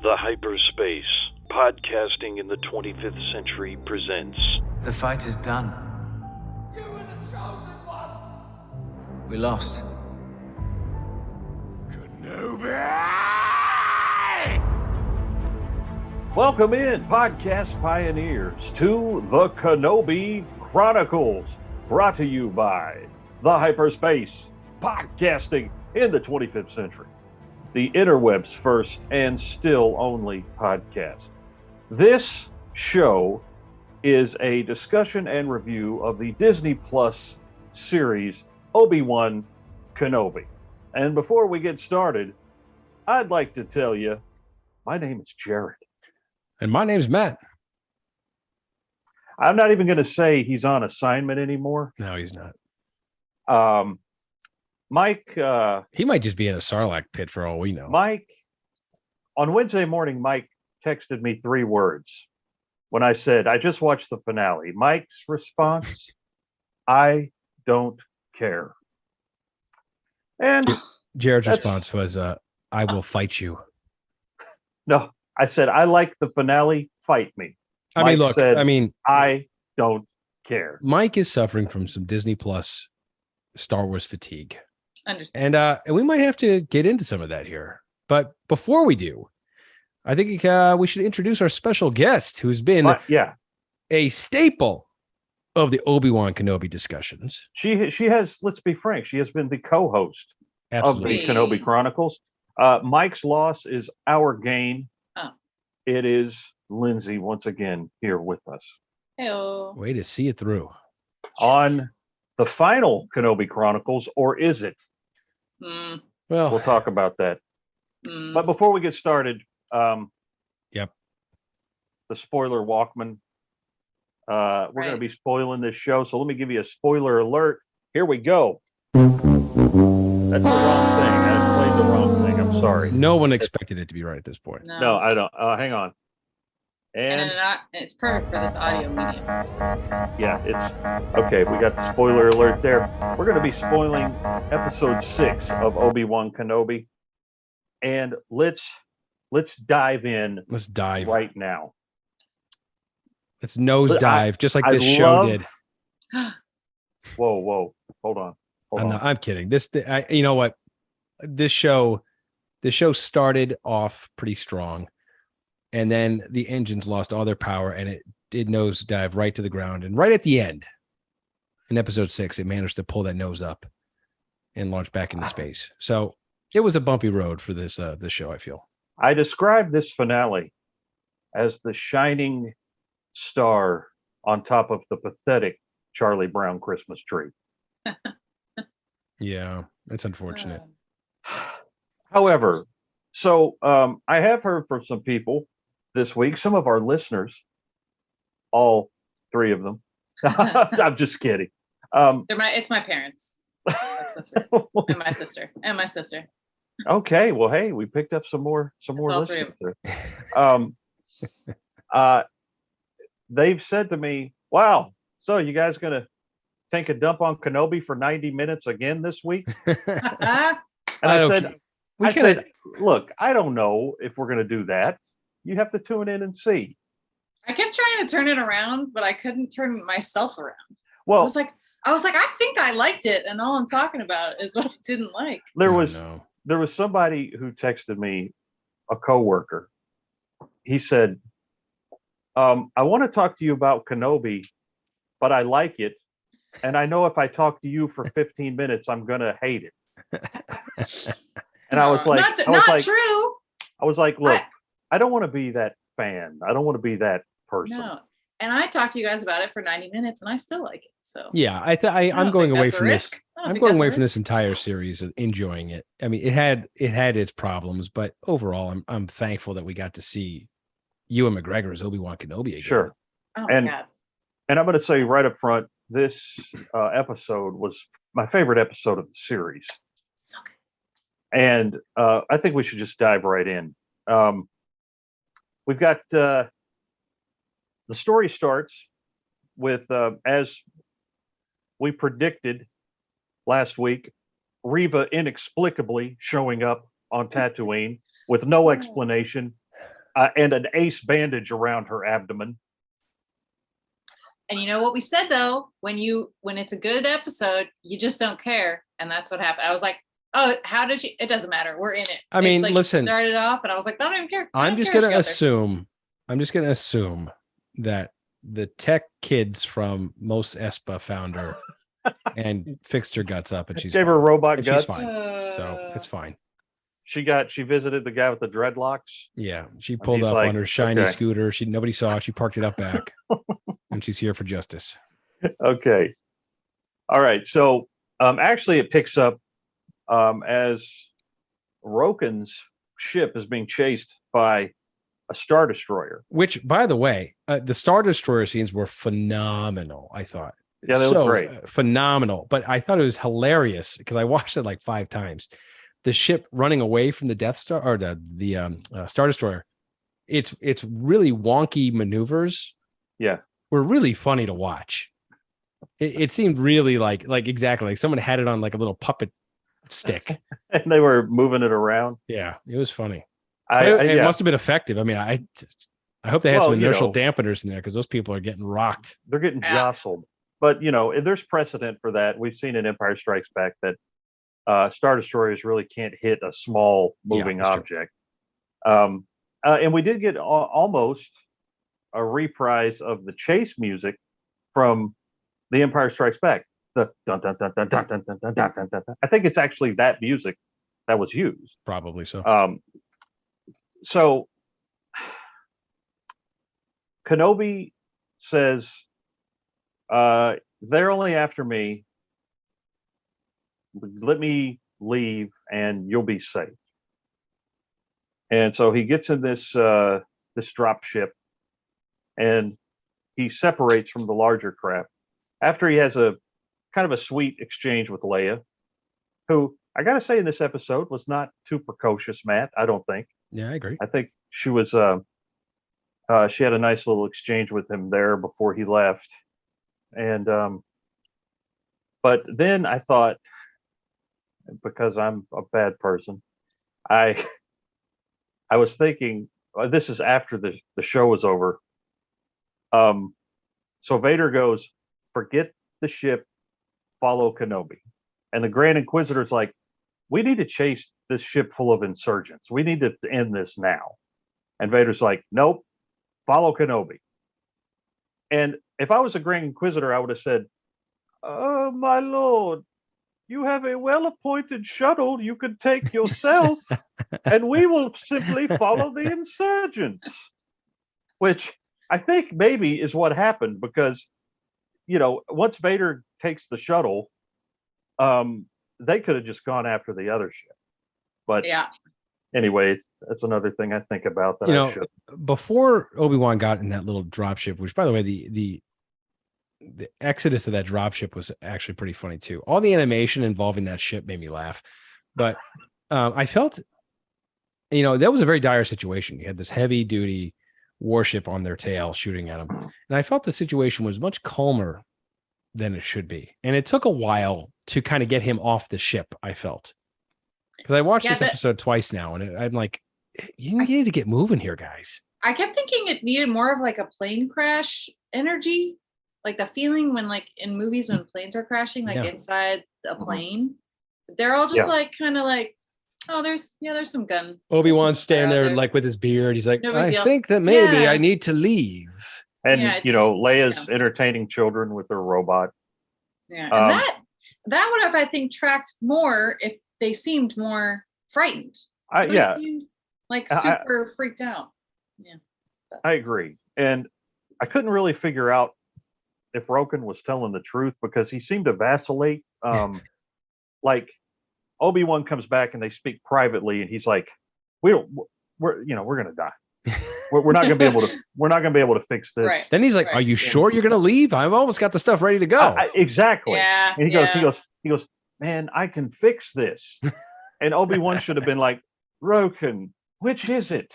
The Hyperspace, podcasting in the 25th century presents... The fight is done. You were the chosen one! We lost. Kenobi! Welcome in, podcast pioneers, to the Kenobi Chronicles, brought to you by The Hyperspace, podcasting in the 25th century. The interweb's first and still only podcast. This show is a discussion and review of the Disney Plus series Obi-Wan Kenobi. And before we get started, I'd like to tell you, my name is Jared. And my name's Matt. I'm not even going to say he's on assignment anymore. No, he's not. Mike, he might just be in a Sarlacc pit for all we know. Mike, on Wednesday morning, Mike texted me 3 words when I said, I just watched the finale. Mike's response, I don't care. And Jared's response was, I will fight you. No, I said, I like the finale, fight me. I mean, look, I don't care. Mike is suffering from some Disney Plus Star Wars fatigue. Understand. And we might have to get into some of that here. But before we do, I think we should introduce our special guest who's been a staple of the Obi-Wan Kenobi discussions. She has, let's be frank, she has been the co-host of the Kenobi Chronicles. Mike's loss is our gain. Oh. It is Lindsay once again here with us. Hello. Way to see it through. Yes. On the final Kenobi Chronicles, or is it? Mm. Well, We'll talk about that. Mm. But before we get started, Yep. the spoiler Walkman. We're going to be spoiling this show, so let me give you a spoiler alert. Here we go. That's the wrong thing. I played the wrong thing. I'm sorry. No one expected it to be right at this point. No, I don't. Hang on. And it's perfect for this audio medium. yeah, it's okay. We got the spoiler alert there. We're going to be spoiling episode 6 of Obi-Wan Kenobi, and let's dive in. Let's dive right now. Let's nosedive, just like this show did. Whoa! Hold on. I'm kidding. You know what? This show started off pretty strong. And then the engines lost all their power and it did nosedive right to the ground. And right at the end, in episode 6, it managed to pull that nose up and launch back into space. So it was a bumpy road for this show, I feel. I described this finale as the shining star on top of the pathetic Charlie Brown Christmas tree. Yeah, that's unfortunate. However, so I have heard from some people this week, some of our listeners, all 3 of them. I'm just kidding. It's my parents. And my sister. Okay, well, hey, we picked up some more listeners there. They've said to me, wow, so you guys going to take a dump on Kenobi for 90 minutes again this week? And I said, look, I don't know if we're going to do that. You have to tune in and see. I kept trying to turn it around, but I couldn't turn myself around. Well, I was like, I think I liked it, and all I'm talking about is what I didn't like. There was somebody who texted me, a coworker. He said, I want to talk to you about Kenobi, but I like it. And I know if I talk to you for 15 minutes, I'm going to hate it. And I was like, not true. I was like, look, I don't want to be that fan. I don't want to be that person. No. And I talked to you guys about it for 90 minutes and I still like it. So yeah, I'm going away from this. I'm going away from this entire series of enjoying it. I mean, it had its problems, but overall I'm thankful that we got to see Ewan McGregor's Obi-Wan Kenobi again. Sure. Oh my God. And I'm going to say right up front, this episode was my favorite episode of the series. So good. And I think we should just dive right in. We've got the story starts with, as we predicted last week, Reva inexplicably showing up on Tatooine with no explanation. and an ace bandage around her abdomen. And you know what we said though, when it's a good episode, you just don't care, and that's what happened. I was like, oh, how did she? It doesn't matter. We're in it. I mean, like, listen. Started off, and I was like, I don't even care. I'm just gonna assume that the tech kids from Mos Espa found her and fixed her guts up, and she's Gave fine. her robot And guts. she's fine. So it's fine. She visited the guy with the dreadlocks. Yeah, she pulled he's up like, on her shiny okay. scooter. Nobody saw. She parked it up back, and she's here for justice. Okay. All right. So actually it picks up as Roken's ship is being chased by a Star Destroyer. Which, by the way, the Star Destroyer scenes were phenomenal, I thought. Yeah, they were great. Phenomenal. But I thought it was hilarious because I watched it like 5 times. The ship running away from the Death Star or the Star Destroyer. It's really wonky maneuvers. Yeah. Were really funny to watch. It seemed really like exactly like someone had it on like a little puppet stick. And they were moving it around. Yeah, it was funny. It must have been effective. I mean, I hope they had some inertial dampeners in there because those people are getting rocked. They're getting jostled. But there's precedent for that. We've seen in Empire Strikes Back that Star Destroyers really can't hit a small moving object. And we did get almost a reprise of the chase music from The Empire Strikes Back. The dun dun dun dun dun dun dun dun dun dun dun. I think it's actually that music that was used. Probably so. So Kenobi says, they're only after me. Let me leave and you'll be safe. And so he gets in this drop ship and he separates from the larger craft after he has a kind of a sweet exchange with Leia, who I got to say in this episode was not too precocious, Matt. I don't think. Yeah, I agree. I think she was, she had a nice little exchange with him there before he left. And, but then I thought, because I'm a bad person, I was thinking, this is after the show was over. So Vader goes, forget the ship, follow Kenobi. And the Grand Inquisitor's like, we need to chase this ship full of insurgents. We need to end this now. And Vader's like, nope, follow Kenobi. And if I was a Grand Inquisitor, I would have said, my lord, you have a well-appointed shuttle you could take yourself, and we will simply follow the insurgents. Which I think maybe is what happened because, once Vader takes the shuttle, they could have just gone after the other ship. But yeah. Anyway, that's another thing I think about that I should. Before Obi-Wan got in that little dropship, which, by the way, the exodus of that dropship was actually pretty funny too. All the animation involving that ship made me laugh, but I felt, that was a very dire situation. You had this heavy duty warship on their tail shooting at them, and I felt the situation was much calmer than it should be. And it took a while to kind of get him off the ship. I felt because I watched this episode twice now, and I'm like, you need to get moving here, guys. I kept thinking it needed more of like a plane crash energy. Like the feeling when like in movies when planes are crashing, like inside a plane, they're all just like kind of like, oh, there's some gun. Obi-Wan's standing there like with his beard. He's like, I think that maybe I need to leave. And Leia's entertaining children with their robot. Yeah, and that would have, I think, tracked more if they seemed more frightened. Seemed like super freaked out. Yeah, I agree, and I couldn't really figure out if Roken was telling the truth because he seemed to vacillate. Like Obi-Wan comes back and they speak privately, and he's like, we're gonna die. We're not gonna be able to. We're not gonna be able to fix this. Right. Then he's like, "Are you sure you're gonna leave? I've almost got the stuff ready to go." Exactly. Yeah. And he goes, man, I can fix this. And Obi-Wan should have been like, Roken, which is it?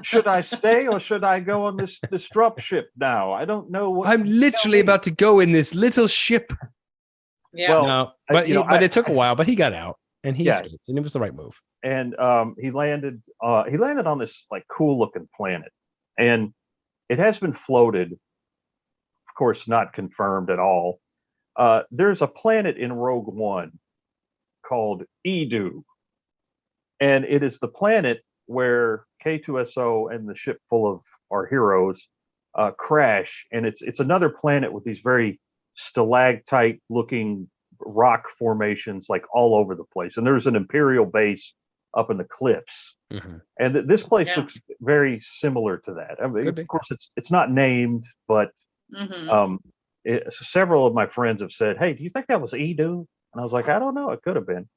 Should I stay or should I go on this drop ship now? I don't know what. I'm literally about to go in this little ship. Yeah. Well, no, but it took a while, but he got out. and he escaped, and it was the right move. And he landed on this like cool looking planet, and it has been floated, of course, not confirmed at all. There's a planet in Rogue One called Edu, and it is the planet where K2SO and the ship full of our heroes crash, and it's another planet with these very stalactite looking rock formations like all over the place, and there's an Imperial base up in the cliffs, and this place looks very similar to that. I mean, of course, it's not named, but several of my friends have said, "Hey, do you think that was Edu?" And I was like, "I don't know. It could have been."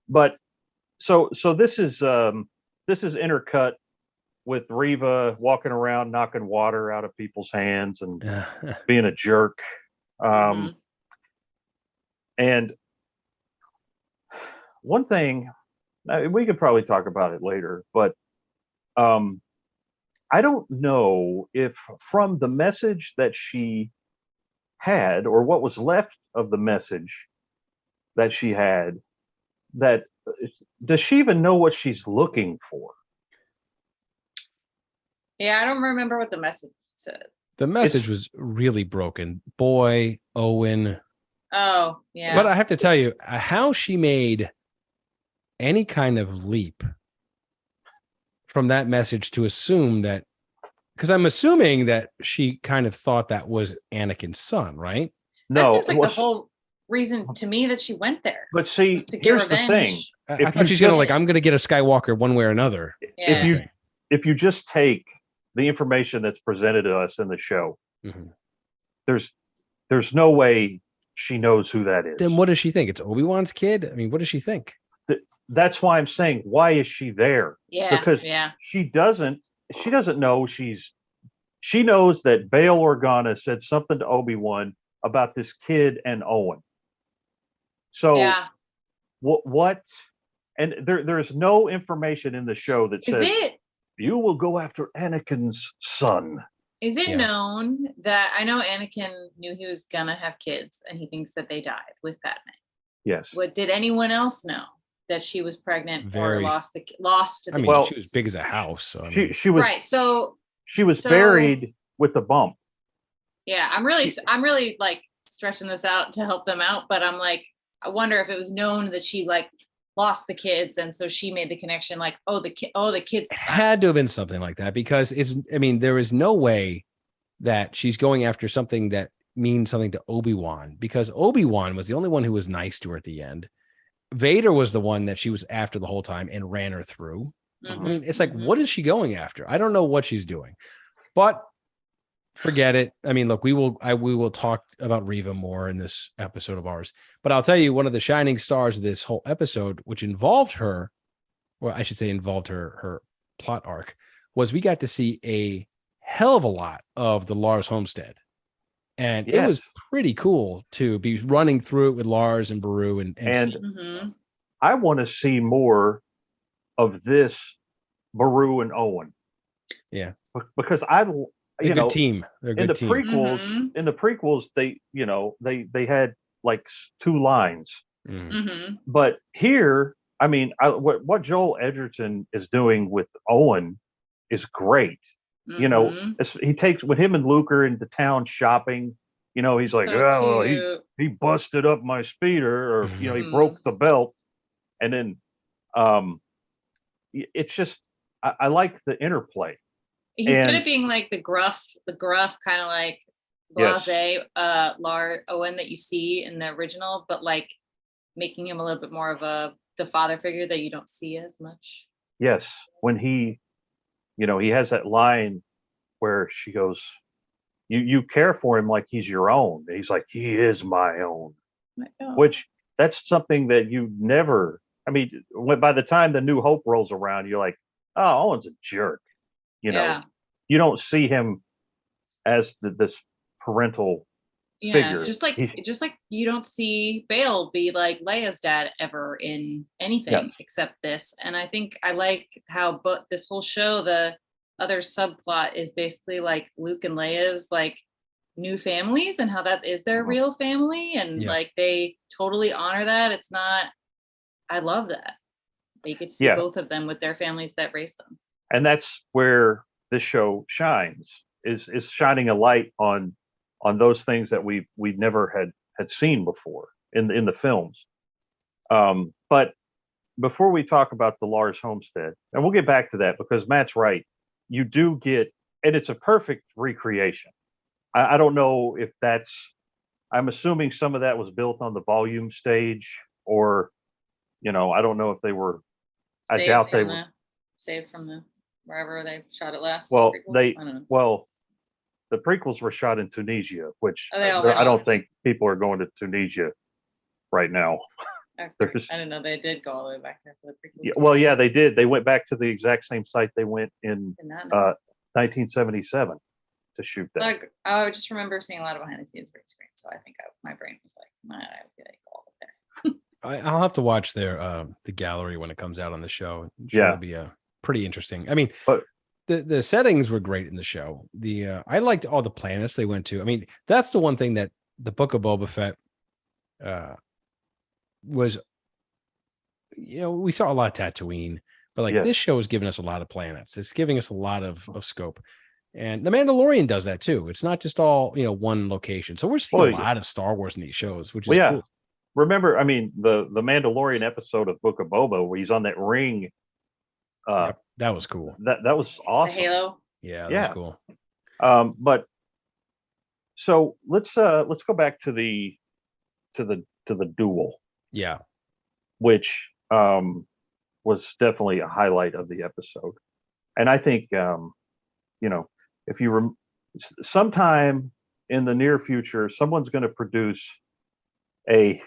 But so this is intercut with Reva walking around knocking water out of people's hands and being a jerk. And one thing, we could probably talk about it later, but I don't know if from the message that she had, or what was left of the message that she had, that does she even know what she's looking for? Yeah, I don't remember what the message said. The message was really broken. Boy, Owen. Oh, yeah. But I have to tell you, how she made any kind of leap from that message to assume that, because I'm assuming that she kind of thought that was Anakin's son, right? No, that seems like the whole reason to me that she went there. But see, here's the thing. I thought she's gonna I'm gonna get a Skywalker one way or another. Yeah. If you just take the information that's presented to us in the show, there's no way she knows who that is. Then what does she think? It's Obi-Wan's kid? I mean, what does she think? That's why I'm saying, why is she there? Yeah, because she doesn't know she knows that Bail Organa said something to Obi-Wan about this kid and Owen. So what? And there's no information in the show that says you will go after Anakin's son. Is it known that, I know Anakin knew he was gonna have kids and he thinks that they died with Padme? Yes. What did anyone else know that she was pregnant or lost? She was big as a house. So she was right. So she was buried with the bump. Yeah, I'm really like stretching this out to help them out, but I'm like, I wonder if it was known that she like lost the kids, and so she made the connection, like, the kids had to have been something like that, because there is no way that she's going after something that means something to Obi-Wan, because Obi-Wan was the only one who was nice to her at the end. Vader was the one that she was after the whole time and ran her through. I mean, it's like, what is she going after? I don't know what she's doing, but forget it. I mean, look, we will talk about Reva more in this episode of ours, but I'll tell you, one of the shining stars of this whole episode, which involved her, well, I should say involved her plot arc, was we got to see a hell of a lot of the Lars homestead. And it was pretty cool to be running through it with Lars and Beru and I want to see more of this Beru and Owen. Yeah. Because They're a good team. They're a good team. In the prequels, they had like 2 lines. But here, I mean, what Joel Edgerton is doing with Owen is great. You know, he takes, when him and Luke are in the town shopping, you know, he's like, he busted up my speeder, or he broke the belt, and then it's just I like the interplay. He's good at being like the gruff kind of like blasé Owen that you see in the original, but like making him a little bit more of the father figure that you don't see as much. Yes, when he has that line where she goes, you care for him like he's your own. And he's like, he is my own. Which, that's something that you never, I mean, by the time the New Hope rolls around, you're like, oh, Owen's a jerk. You know, you don't see him as this parental figure. Just like you don't see Bail be like Leia's dad ever in anything except this. And I think I like how this whole show, the other subplot is basically like Luke and Leia's like new families, and how that is their real family, and like they totally honor that. It's not I love that. You could see both of them with their families that raised them. And that's where this show shines, is shining a light on those things that we never had seen before in the films. But before we talk about the Lars Homestead, and we'll get back to that because Matt's right, you do get, and it's a perfect recreation. I don't know if I'm assuming some of that was built on the volume stage, or, I don't know if they were, I doubt they were. Saved from the wherever they shot it last. Well, I don't know. The prequels were shot in Tunisia, which I don't think people are going to Tunisia right now. I didn't know they did go all the way back there for the prequels. Yeah, well, yeah, they did. They went back to the exact same site they went in 1977 to shoot that. Like, I just remember seeing a lot of behind the scenes green screen, so I think my brain was like, I would like all there. I'll have to watch the gallery when it comes out on the show. It'll be pretty interesting. I mean, but the settings were great in the show. I liked all the planets they went to. I mean, that's the one thing that the Book of Boba Fett was. We saw a lot of Tatooine, but this show is giving us a lot of planets. It's giving us a lot of scope. And The Mandalorian does that too. It's not just all, one location. So we're seeing a lot of Star Wars in these shows, which is cool. Remember, I mean, the Mandalorian episode of Book of Boba where he's on that ring. That was cool. That was awesome. The Halo. Yeah, that was cool. But so let's go back to the duel. Yeah. Which was definitely a highlight of the episode. And I think if you sometime in the near future, someone's going to produce a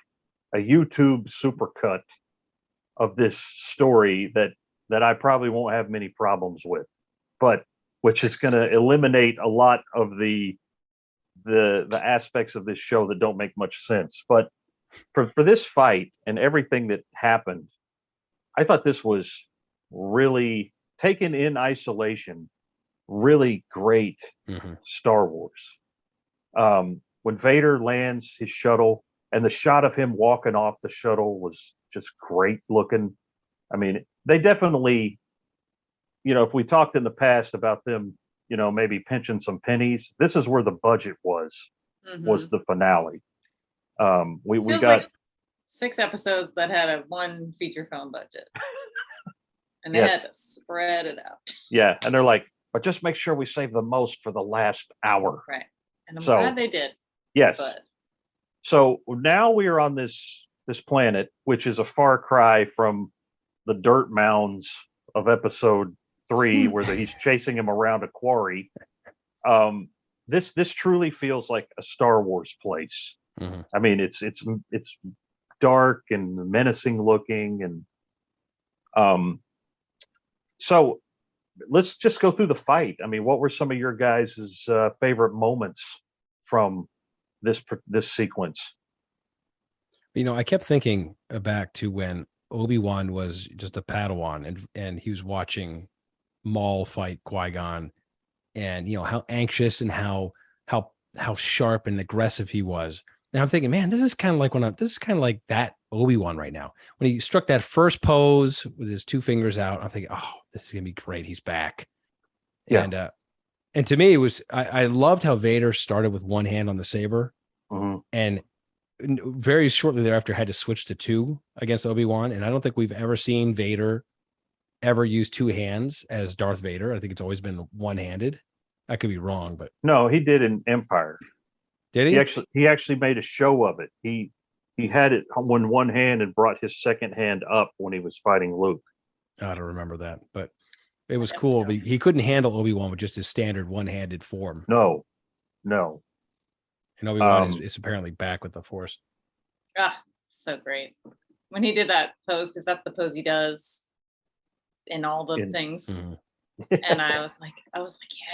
YouTube supercut of this story that I probably won't have many problems with, but which is going to eliminate a lot of the aspects of this show that don't make much sense. But for this fight and everything that happened, I thought this was really, taken in isolation, really great Star Wars. When Vader lands his shuttle and the shot of him walking off the shuttle was just great looking. I mean, they definitely, if we talked in the past about them, maybe pinching some pennies, this is where the budget was the finale. We got like 6 episodes that had a 1 feature film budget, and they had to spread it out. Yeah, and they're like, but just make sure we save the most for the last hour. Right, and I'm glad they did. Yes. But so now we are on this planet, which is a far cry from the dirt mounds of episode 3, where he's chasing him around a quarry. This truly feels like a Star Wars place. I mean, it's dark and menacing looking, and so let's just go through the fight. I mean, what were some of your guys' favorite moments from this sequence? I kept thinking back to when Obi-Wan was just a Padawan and he was watching Maul fight Qui-Gon, and how anxious and how sharp and aggressive he was. And I'm thinking, man, this is kind of like that Obi-Wan right now. When he struck that first pose with his 2 fingers out, I'm thinking, oh, this is gonna be great. He's back. Yeah. And to me, it was I loved how Vader started with 1 hand on the saber, and very shortly thereafter had to switch to 2 against Obi-Wan. And I don't think we've ever seen Vader ever use 2 hands as Darth Vader. I think it's always been one-handed. I could be wrong, but no, he did in Empire. Did he? He actually made a show of it. He had it in 1 hand and brought his second hand up when he was fighting Luke. I don't remember that, but it was cool. But he couldn't handle Obi-Wan with just his standard one-handed form. No. And Obi-Wan is apparently back with the Force. So great. When he did that pose, because that's the pose he does in all the things. And I was like,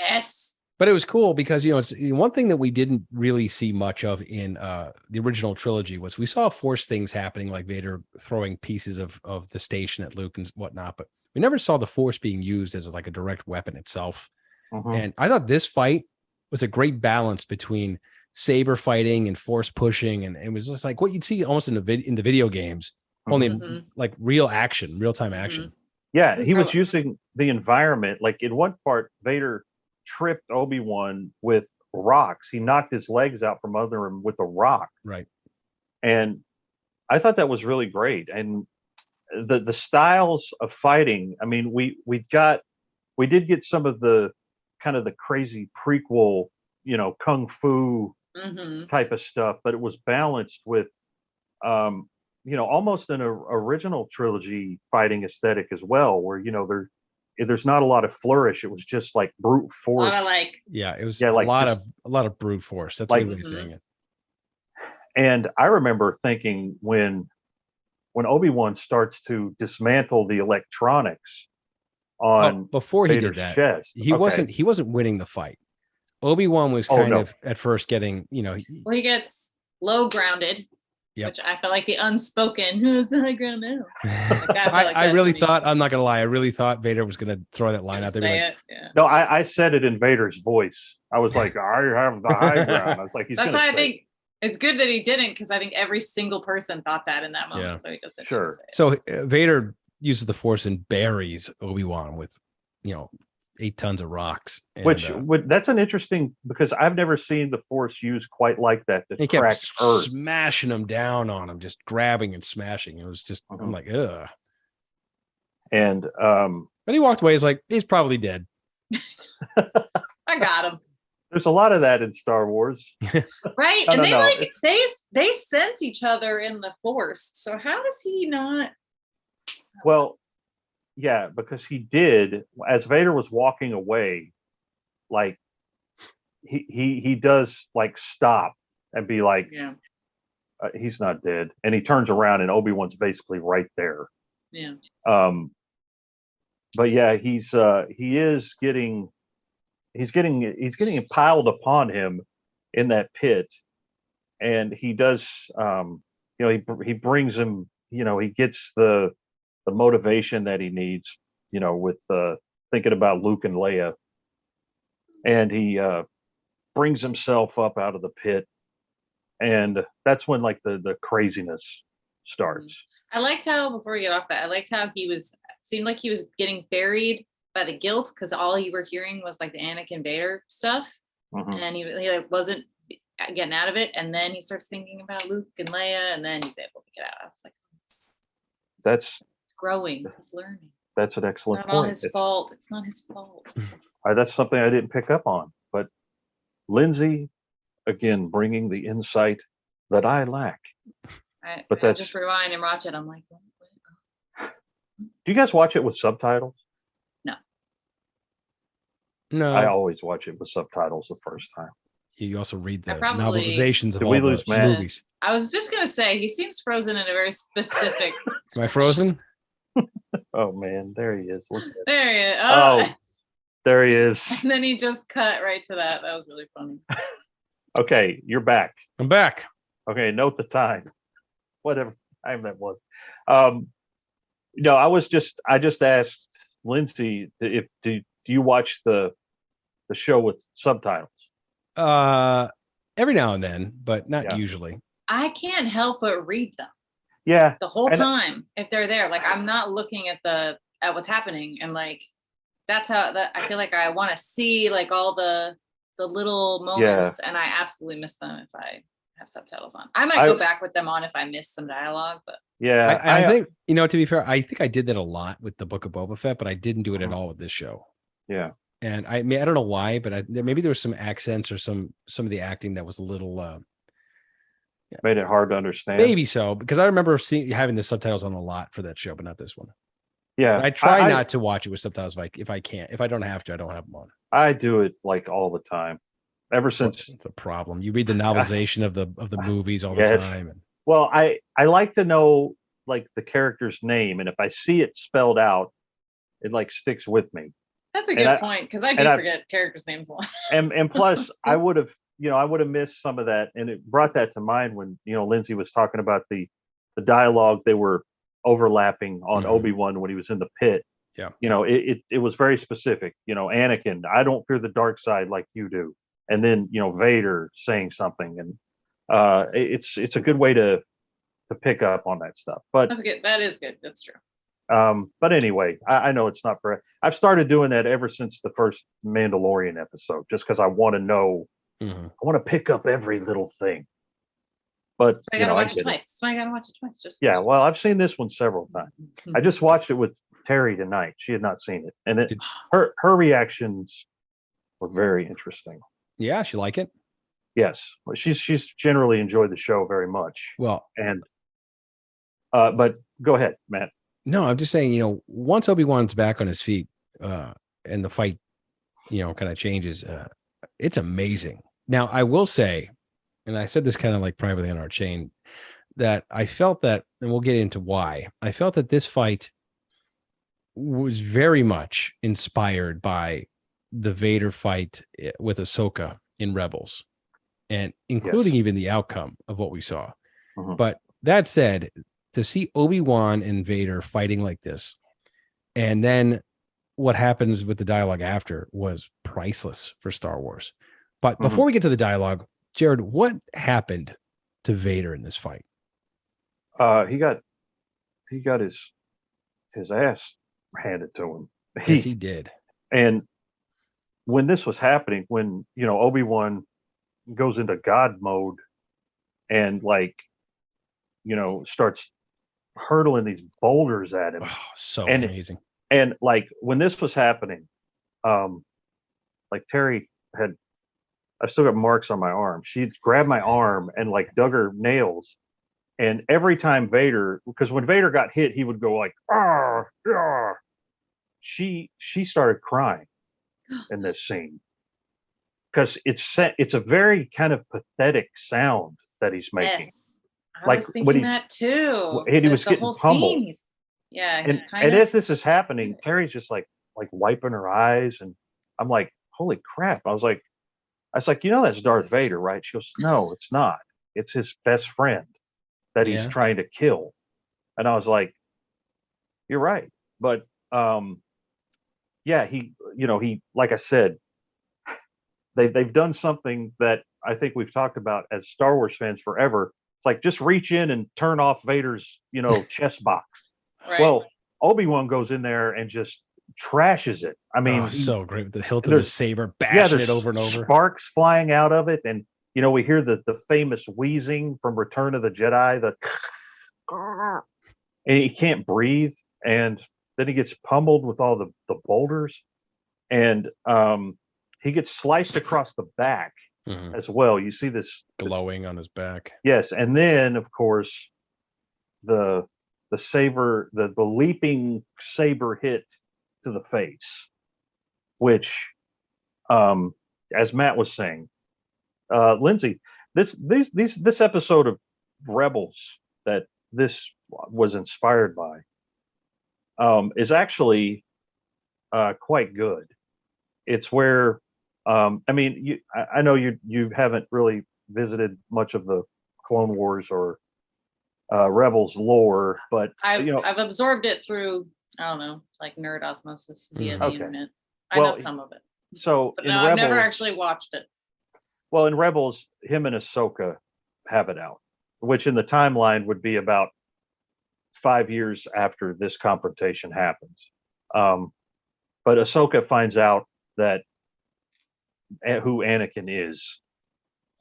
yes. But it was cool because, it's one thing that we didn't really see much of in the original trilogy was we saw Force things happening, like Vader throwing pieces of the station at Luke and whatnot, but we never saw the Force being used as like a direct weapon itself. And I thought this fight was a great balance between saber fighting and Force pushing, and it was just like what you'd see almost in the video games, only Mhm. like real action, real time Mhm. action. Yeah, he was So- using the environment. Like in one part, Vader tripped Obi-Wan with rocks. He knocked his legs out from under him with a rock. Right. And I thought that was really great. And the styles of fighting, I mean, we did get some of the kind of the crazy prequel, kung fu Mhm. type of stuff, but it was balanced with almost an original trilogy fighting aesthetic as well, where there's not a lot of flourish. It was just like brute A lot force. of like, Yeah, it was Yeah, a like lot just- of brute force. That's like- a good way of Mhm. saying it. And I remember thinking when Obi-Wan starts to dismantle the electronics on Before he Vader's did that, chest, he wasn't winning the fight. Obi-Wan was Oh, kind no. of at first getting, well, he gets low grounded, Yep. which I felt like the unspoken, who's the high ground now? that I to really me. thought, I'm not gonna lie, I really thought Vader was gonna throw that line out there. Say Like, it. Yeah. No, I said it in Vader's voice. I was like, I have the high ground. I was like, he's That's gonna why I say think it's good that he didn't, because I think every single person thought that in that moment. Yeah. So he doesn't. Sure. Need to say it. so Vader uses the force and buries Obi-Wan with, 8 tons of rocks. And, Which that's an interesting, because I've never seen the Force used quite like that to he crack kept Earth. smashing him down on him, just grabbing and smashing. It was just, I'm Mhm. like, ugh. And But he walked away. He's like, he's probably dead. I got him. there's a lot of that in Star Wars. Right. No, And no, they no, like it's- they sense each other in the force. So how does he not? Well, yeah, because he did, as Vader was walking away, like he does like stop and be like, Yeah. he's not dead, and he turns around and Obi-Wan's basically right there. Yeah. But yeah, he is getting piled upon him in that pit, and he does he brings him, he gets the motivation that he needs, with thinking about Luke and Leia, and he brings himself up out of the pit, and that's when like the craziness starts. I liked how, before we get off that, I liked how seemed like he was getting buried by the guilt, because all you were hearing was like the Anakin Vader stuff, Mhm. and he like wasn't getting out of it, and then he starts thinking about Luke and Leia, and then he's able to get out. I was like, That's it's growing, he's learning. that's an excellent Not all point. his fault. It's not his fault. That's something I didn't pick up on, but Lindsay, again, bringing the insight that I lack. But I that's- just rewind and watch it. I'm like, what? Do you guys watch it with subtitles? No, I always watch it with subtitles the first time. you also read the I probably- novelizations of Did all we the lose Matt? movies. I was just gonna say he seems frozen in a very specific. Am I frozen? Oh man, there he is. Look at it. There he is. Oh, there he is. And then he just cut right to that. That was really funny. Okay, you're back. I'm back. Okay, note the time. Whatever time that was. I just asked Lindsay if do you watch the show with subtitles? Every now and then, but not Yeah. usually. I can't help but read them Yeah, the whole And- time if they're there. Like I'm not looking at what's happening, and like that's how that I feel like I want to see like all the little moments, and I absolutely miss them if I have subtitles on. I might go back with them on if I miss some dialogue, but yeah. I think, to be fair, I think I did that a lot with the Book of Boba Fett, but I didn't do it at Mhm. all with this show. Yeah. And I mean, I don't know why, but maybe there was some accents or some of the acting that was a little Made it hard to understand. maybe so, because I remember having the subtitles on a lot for that show, but not this one. Yeah. I try not to watch it with subtitles if I can't. If I don't have to, I don't have them on. I do it like all the time. Ever since It's a problem. You read the novelization of the movies all Yes. the time. And well, I like to know like the character's name, and if I see it spelled out, it like sticks with me. that's a And good I- point, because I do and I- forget characters' names a lot. And plus I would have missed some of that, and it brought that to mind when Lindsay was talking about the dialogue they were overlapping on Mhm. Obi-Wan when he was in the pit. Yeah. It was very specific. Anakin, I don't fear the dark side like you do, and then Vader saying something, and it's a good way to to pick up on that stuff. But that's good. That is good. That's true. But anyway, I know it's not for. I've started doing that ever since the first Mandalorian episode, just because I want to know. Mm-hmm. I want to pick up every little thing. But I gotta watch it twice. I gotta watch it twice. Just yeah. Well, I've seen this one several times. I just watched it with Terry tonight. She had not seen it, and her reactions were very interesting. Yeah, she like it. Yes, well, she's generally enjoyed the show very much. Well, and but go ahead, Matt. No, I'm just saying, once Obi-Wan's back on his feet, and the fight, kind of changes, it's amazing. Now, I will say, and I said this kind of like privately on our chain, that I felt that, and we'll get into why, I felt that this fight was very much inspired by the Vader fight with Ahsoka in Rebels, and including even the outcome of what we saw. Mm-hmm. But that said, to see Obi-Wan and Vader fighting like this, and then what happens with the dialogue after was priceless for Star Wars. But before we get to the dialogue, Jared, what happened to Vader in this fight? He got his ass handed to him. Yes, he did. And when this was happening, when Obi-Wan goes into God mode and starts hurtling these boulders at him. Oh, so amazing. And when this was happening, Terry had, I've still got marks on my arm. She grabbed my arm and dug her nails. And every time Vader, because when Vader got hit, he would go like, ah, ah. She started crying in this scene because it's a very kind of pathetic sound that he's making. Yes. I was thinking that too. He was getting pummeled. And as this is happening, Terry's just like wiping her eyes, and I'm like, holy crap! I was like, that's Darth Vader, right? She goes, no, it's not. It's his best friend that he's trying to kill. And I was like, you're right. But he like I said, they've done something that I think we've talked about as Star Wars fans forever. It's like, just reach in and turn off Vader's, chest box. Right. Well, Obi-Wan goes in there and just trashes it. I mean, so great with the hilt of his saber, bashing it over and over. Sparks flying out of it, and we hear the famous wheezing from Return of the Jedi. And he can't breathe, and then he gets pummeled with all the boulders, and he gets sliced across the back. Mm-hmm. As well. You see this glowing on his back. Yes, and then of course the saber, the leaping saber hit to the face, which as Matt was saying, Lindsay, this episode of Rebels that this was inspired by is actually quite good. It's where I know you haven't really visited much of the Clone Wars or Rebels lore, but I've absorbed it through, I don't know, like nerd osmosis via the internet. I know some of it. So but I've never actually watched it. Well, in Rebels, him and Ahsoka have it out, which in the timeline would be about 5 years after this confrontation happens. But Ahsoka finds out that who Anakin is,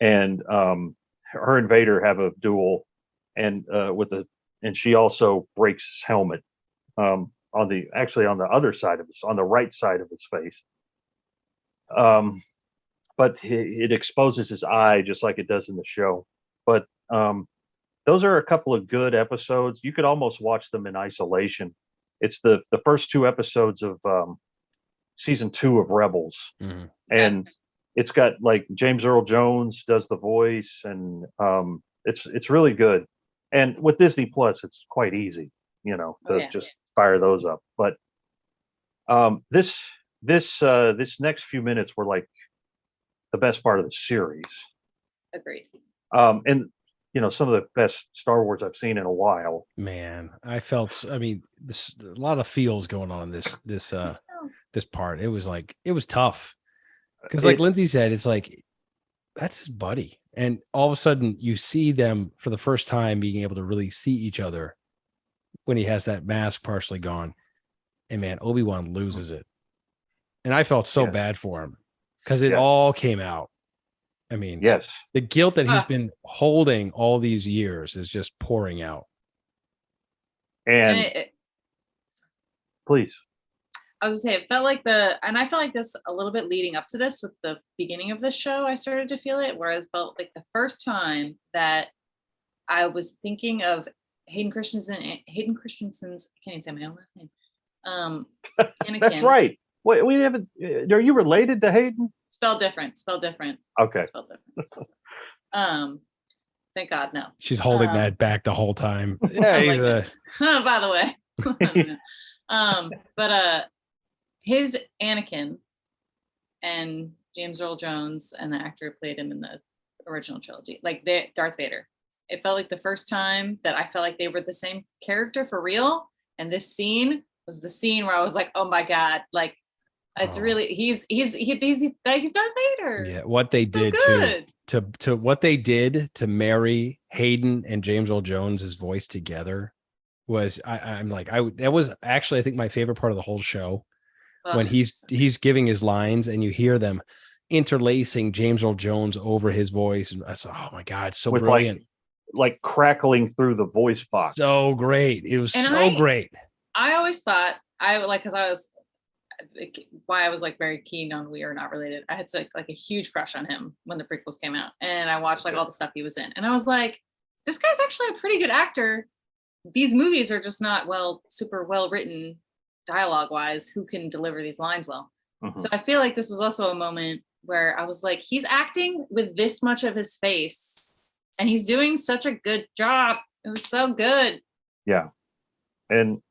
and her and Vader have a duel, and and she also breaks his helmet on the other side of on the right side of his face. But it exposes his eye just like it does in the show. But those are a couple of good episodes. You could almost watch them in isolation. It's the first two episodes of season 2 of Rebels. Mm-hmm. And it's got James Earl Jones does the voice, and it's really good. And with Disney Plus, it's quite easy, just fire those up. But this next few minutes were the best part of the series. Agreed. And some of the best Star Wars I've seen in a while. Man, I felt, a lot of feels going on in this part. It was tough. Because Lindsay said, it's that's his buddy. And all of a sudden you see them for the first time being able to really see each other when he has that mask partially gone. And man, Obi-Wan loses it. And I felt so bad for him because it all came out. I mean, yes, the guilt that he's been holding all these years is just pouring out. And please. I was gonna say, it felt like and I felt like this a little bit leading up to this with the beginning of this show. I started to feel it, where I felt like the first time that I was thinking of Hayden Christensen's, I can't even say my own last name. Anakin. That's right. Wait, we haven't. Are you related to Hayden? Spelled different. Okay. Spelled different. Thank God, no. She's holding that back the whole time. Yeah, he's by the way. But his Anakin and James Earl Jones and the actor who played him in the original trilogy, like Darth Vader. It felt like the first time that I felt like they were the same character for real. And this scene was the scene where I was like, oh my God, like it's really he's Darth Vader. Yeah, what they did to what they did to marry Hayden and James Earl Jones's voice together was that was actually I think my favorite part of the whole show. When he's giving his lines and you hear them interlacing James Earl Jones over his voice, and I said, "Oh my God, so with brilliant!" Like crackling through the voice box. So great! It was great. I always thought because I was why I was like very keen on We Are Not Related. I had like a huge crush on him when the prequels came out, and I watched like all the stuff he was in, and I was like, this guy's actually a pretty good actor. These movies are just not super well written dialogue wise. Who can deliver these lines well? Mm-hmm. So I feel like this was also a moment where I was like, he's acting with this much of his face and he's doing such a good job. It was so good. Yeah. And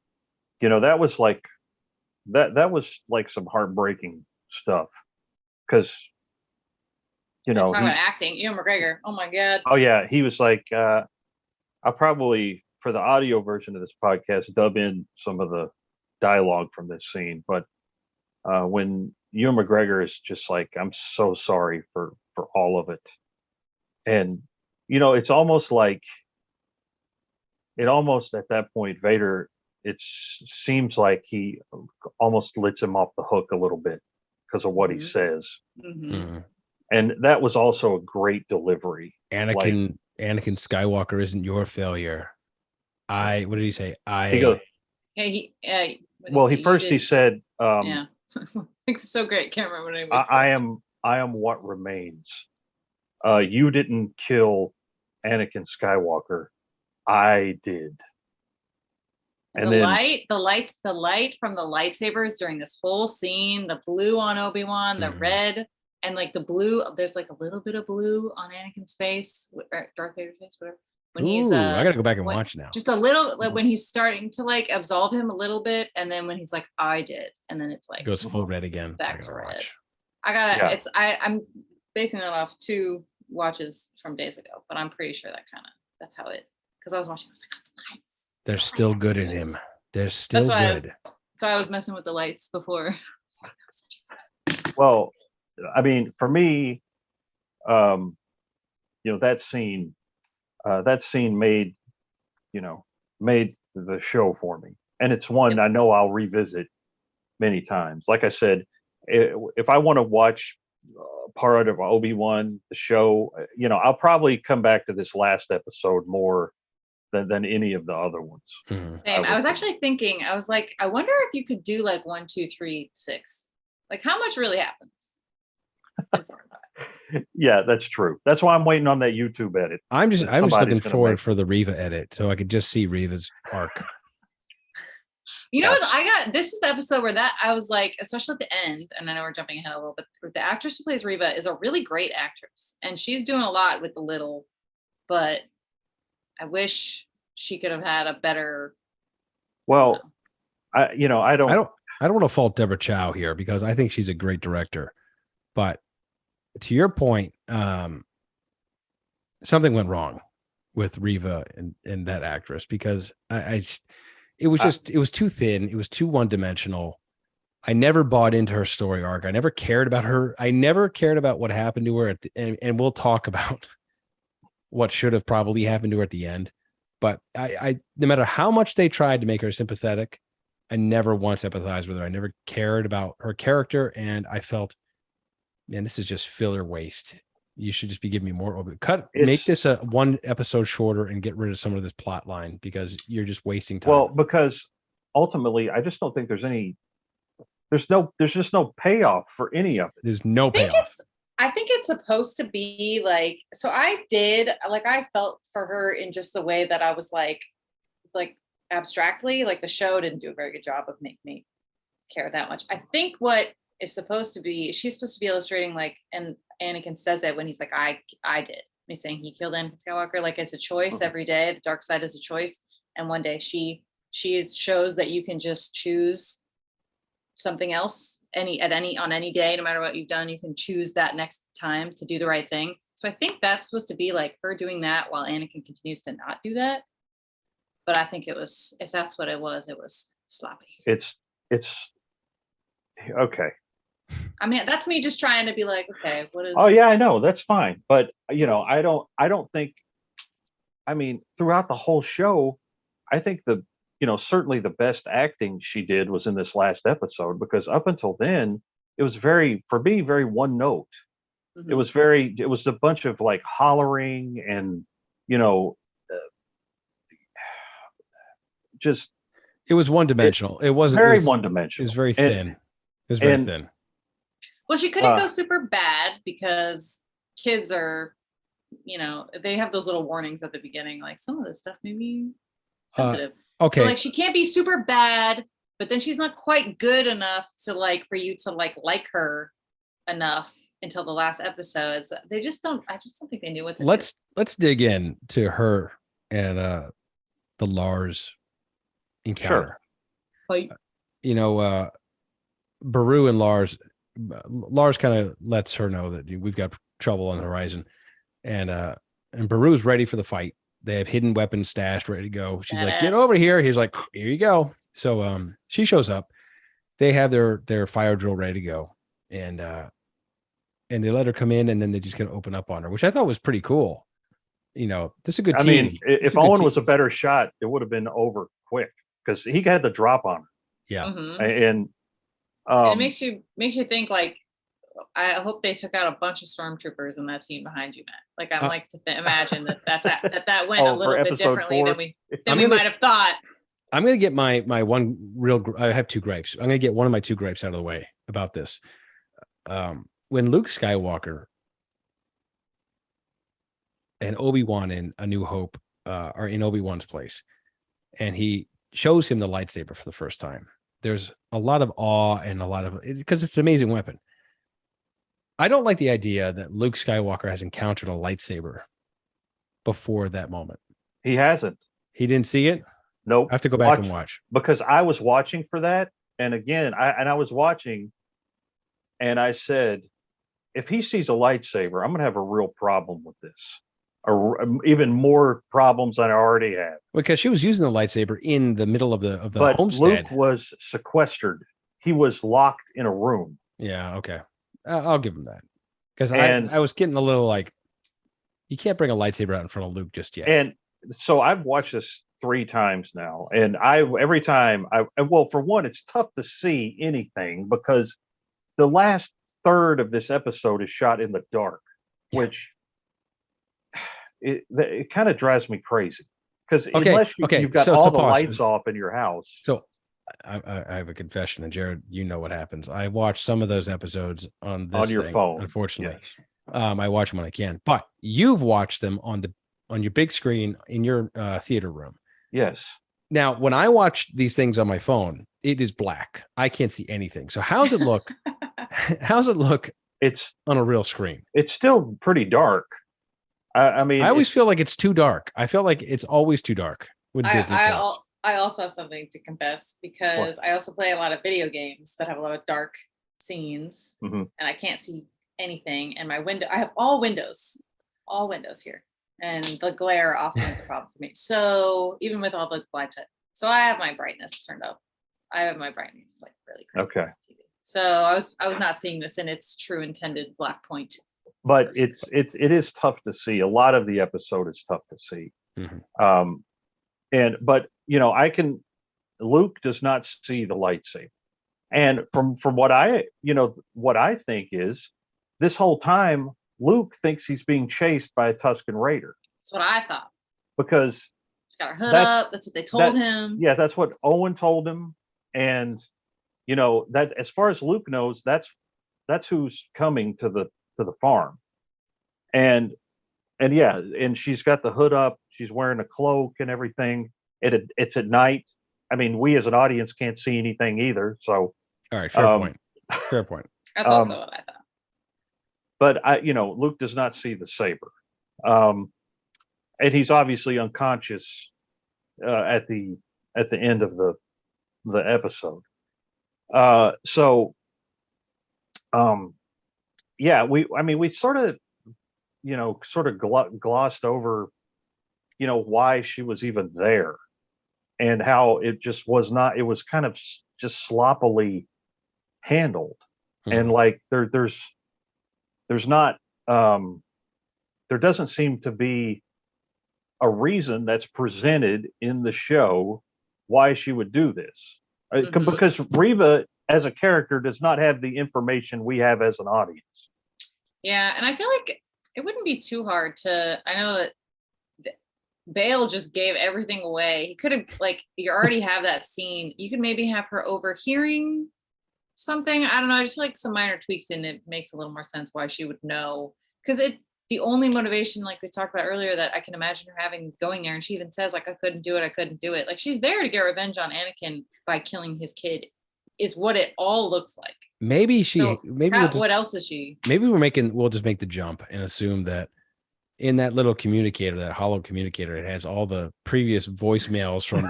that was like some heartbreaking stuff because talking about acting, Ewan McGregor, oh my God. Oh yeah, he was like I'll probably for the audio version of this podcast dub in some of the dialogue from this scene, but when Ewan McGregor is just like, I'm so sorry for all of it, and it's almost like at that point Vader, it seems like he almost lets him off the hook a little bit because of what he says. Mm-hmm. And that was also a great delivery. Anakin Skywalker isn't your failure. What did he say? He goes, he said, yeah. It's so great. Can't remember what it was. I am what remains. You didn't kill Anakin Skywalker. I did. And the light from the lightsabers during this whole scene, the blue on Obi-Wan, the red, and like the blue, there's like a little bit of blue on Anakin's face, or Darth Vader's face, whatever. When he's I gotta go back and watch now. Just a little, like when he's starting to like absolve him a little bit, and then when he's like, I did, and then it's like goes full red again. Back to red. I'm basing that off 2 watches from days ago, but I'm pretty sure that's how it, because I was watching, I was like, oh, the lights. They're still good in him. They're still good. So I was messing with the lights before. Well, I mean, for me, that scene made the show for me, and it's one I know I'll revisit many times. Like I said, if I want to watch part of Obi-Wan, the show, I'll probably come back to this last episode more than any of the other ones. Mm-hmm. Same. I was actually thinking, I was like, I wonder if you could do like 1, 2, 3, 6. Like how much really happens? Yeah, that's true. That's why I'm waiting on that YouTube edit. I'm just looking forward for the Reva edit so I could just see Reva's arc. What this is the episode where I was like, especially at the end, and I know we're jumping ahead a little bit, the actress who plays Reva is a really great actress and she's doing a lot with the little, but I wish she could have had a better. Well, I don't want to fault Deborah Chow here because I think she's a great director, but to your point, something went wrong with Reva and that actress because it was too thin. It was too one-dimensional. I never bought into her story arc. I never cared about her. I never cared about what happened to her. And we'll talk about what should have probably happened to her at the end. But I no matter how much they tried to make her sympathetic, I never once empathized with her. I never cared about her character, and I felt, man, this is just filler waste. You should just be giving me more. Make this a 1 episode shorter and get rid of some of this plot line because you're just wasting time. Well, because ultimately, I just don't think there's just no payoff for any of it. There's no payoff. I think it's supposed to be like, so I felt for her in just the way that I was like abstractly, like the show didn't do a very good job of making me care that much. I think what is supposed to be, she's supposed to be illustrating like, and Anakin says it when he's like, I did. He's saying he killed Anakin Skywalker. Like it's a choice every day. The dark side is a choice. And one day she shows that you can just choose something else on any day, no matter what you've done, you can choose that next time to do the right thing. So I think that's supposed to be like her doing that while Anakin continues to not do that. But I think if that's what it was sloppy. It's okay. I mean, that's me just trying to be like, okay, what is? Oh yeah, I know, that's fine. But I don't think. I mean, throughout the whole show, I think certainly the best acting she did was in this last episode, because up until then, it was very one note. Mm-hmm. It was a bunch of like hollering and, just. It was one dimensional. It wasn't very one dimensional. It was very thin. Thin. Well, she couldn't go super bad because kids are, they have those little warnings at the beginning, like some of this stuff may be sensitive. Okay. So like she can't be super bad, but then she's not quite good enough to like for you to like her enough until the last episodes. They just don't. I just don't think they knew what to do. Let's dig in to her and the Lars encounter. Sure. Beru and Lars kind of lets her know that we've got trouble on the horizon, and Beru's ready for the fight. They have hidden weapons stashed, ready to go. She's like, "Get over here." He's like, "Here you go." So she shows up. They have their fire drill ready to go, and they let her come in, and then they just gonna open up on her, which I thought was pretty cool. This is a good team. I mean, if Owen was a better shot, it would have been over quick because he had the drop on her. Yeah, mm-hmm. And it makes you think like, I hope they took out a bunch of stormtroopers in that scene behind you, Matt. Like I like to imagine that went a little bit differently than we might have thought. I'm gonna get my one real. I have 2 gripes. I'm gonna get one of my 2 gripes out of the way about this. When Luke Skywalker and Obi-Wan in A New Hope are in Obi-Wan's place, and he shows him the lightsaber for the first time, there's a lot of awe and because it's an amazing weapon. I don't like the idea that Luke Skywalker has encountered a lightsaber before that moment. He hasn't. He didn't see it? Nope. I have to go back and watch. Because I was watching for that. And again, I was watching and I said, if he sees a lightsaber, I'm going to have a real problem with this. Or even more problems than I already have. Because she was using the lightsaber in the middle of the but homestead. Luke was sequestered. He was locked in a room. Yeah, okay. I'll give him that. Because I was getting a little like, you can't bring a lightsaber out in front of Luke just yet. And so I've watched this 3 times now. And every time, for one, it's tough to see anything because the last third of this episode is shot in the dark, which it kind of drives me crazy. Because unless you've got all the lights off in your house. So I have a confession, and Jared, you know what happens. I watch some of those episodes on your phone, unfortunately. Yes. I watch them when I can, but you've watched them on your big screen in your theater room. Yes. Now, when I watch these things on my phone, it is black. I can't see anything. So how's it look? How's it look? It's on a real screen. It's still pretty dark. I mean, I always feel like it's too dark. I feel like it's always too dark with Disney Plus. I also have something to confess because I also play a lot of video games that have a lot of dark scenes, and I can't see anything. And I have all windows here, and the glare often is a problem for me. So even with all the black set, so I have my brightness turned up. I have my brightness like really crazy. Okay. So I was not seeing this in its true intended black point. but it is tough to see. A lot of the episode is tough to see. Mhm. But Luke does not see the lightsaber. And from what I think is this whole time Luke thinks he's being chased by a Tusken Raider. That's what I thought. Because she's got her hood up. That's what they told him. Yeah, that's what Owen told him. And that as far as Luke knows, that's who's coming to the farm. And yeah, and she's got the hood up, she's wearing a cloak and everything. It's at night. I mean, we as an audience can't see anything either. So all right, fair point. Fair point. That's also what I thought. But Luke does not see the saber. And he's obviously unconscious at the end of the episode. Yeah, we sort of glossed over why she was even there, and how it just was not. It was kind of just sloppily handled, and like there's not there doesn't seem to be a reason that's presented in the show why she would do this, because Reva as a character does not have the information we have as an audience. Yeah, and I feel like it wouldn't be too hard to. I know that Bale just gave everything away. He could have, like, you already have that scene. You could maybe have her overhearing something. I don't know. I just feel like some minor tweaks in it makes a little more sense why she would know. Because the only motivation, like we talked about earlier, that I can imagine her having going there, and she even says, like, I couldn't do it. Like, she's there to get revenge on Anakin by killing his kid, is what it all looks like. Maybe what else is she? Maybe we'll just make the jump and assume that in that little communicator, that hollow communicator, it has all the previous voicemails from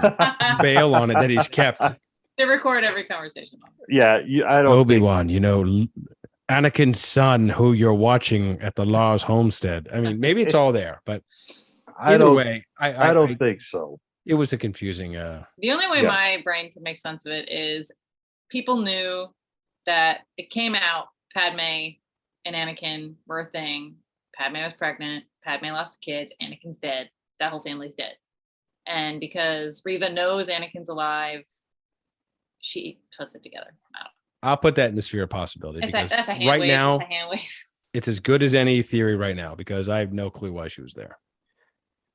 Bale on it that he's kept. They record every conversation. Yeah, I don't. Obi-Wan, Anakin's son, who you're watching at the Lars homestead. I mean, maybe it's all there, but either way, I don't think so. It was a confusing. The only way my brain could make sense of it is people knew that it came out. Padme and Anakin were a thing. Padme was pregnant. Padme lost the kids. Anakin's dead. That whole family's dead. And because Reva knows Anakin's alive, she puts it together. I'll put that in the sphere of possibility. That's a hand wave. Now, it's a hand wave. It's as good as any theory right now, because I have no clue why she was there.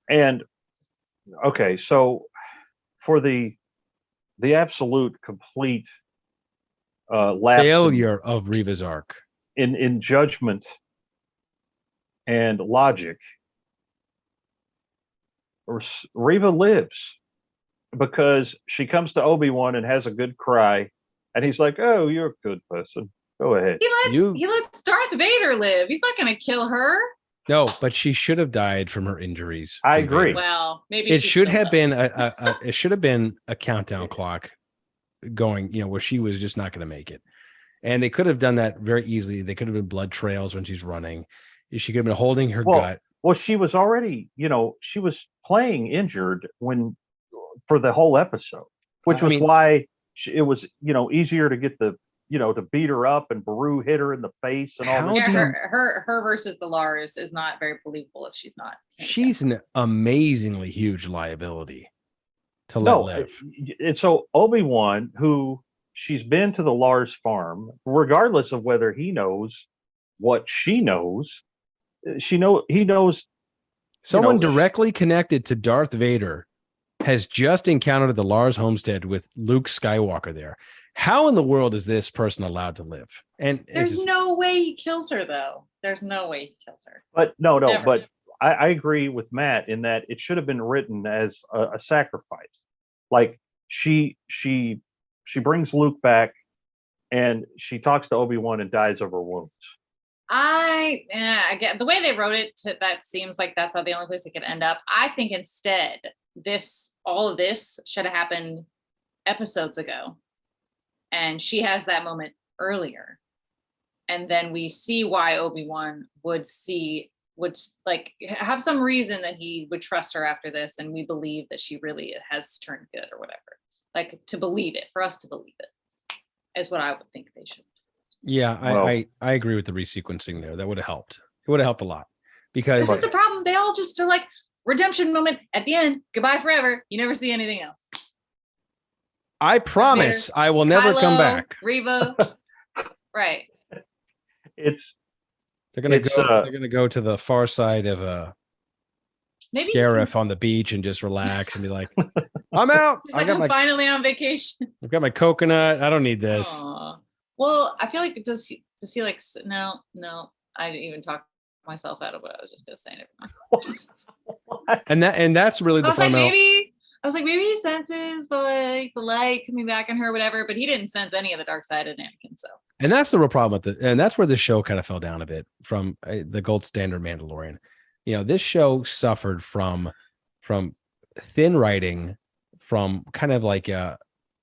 And okay, so for the absolute complete failure of Reva's arc in judgment and logic, Reva lives because she comes to Obi-Wan and has a good cry, and he's like, "Oh, you're a good person. Go ahead." He lets Darth Vader live. He's not going to kill her. No, but she should have died from her injuries. I agree. Vader. Well, maybe it should have been it should have been a countdown clock going, where she was just not going to make it. And they could have done that very easily. They could have been blood trails when she's running. She could have been holding her gut. Well, she was already, she was playing injured for the whole episode, which was why it was, easier to get to beat her up, and Beru hit her in the face and all that. Yeah, her versus the Lars is not very believable if she's not. She's an amazingly huge liability to let live. And so Obi-Wan, who she's been to the Lars farm, regardless of whether he knows what she knows, he knows. Someone directly connected to Darth Vader has just encountered the Lars homestead with Luke Skywalker there. How in the world is this person allowed to live? And there's no way he kills her, though. There's no way he kills her. But Never. But I agree with Matt in that it should have been written as a sacrifice. Like she brings Luke back, and she talks to Obi-Wan and dies of her wounds. I get the way they wrote it. That seems like that's the only place it could end up. I think instead, all of this should have happened episodes ago, and she has that moment earlier, and then we see why Obi-Wan would have some reason that he would trust her after this, and we believe that she really has turned good or whatever. Like, to believe it, for us to believe it, is what I would think they should. Yeah, I agree with the resequencing there. That would have helped. It would have helped a lot because this is the problem. They all just are like redemption moment at the end. Goodbye forever. You never see anything else. I promise I will never come back. Reva. Right. They're gonna go to the far side of a Scarif on the beach and just relax and be like, I'm out. I'm finally on vacation. I've got my coconut. I don't need this. Aww. Well, I feel like does he like no, I didn't even talk myself out of what I was just gonna say. And that's really the fundamental. I was like, maybe he senses the light coming back in her, whatever, but he didn't sense any of the dark side of Anakin. So, and that's the real problem and that's where the show kind of fell down a bit from the gold standard Mandalorian. This show suffered from thin writing, from kind of like a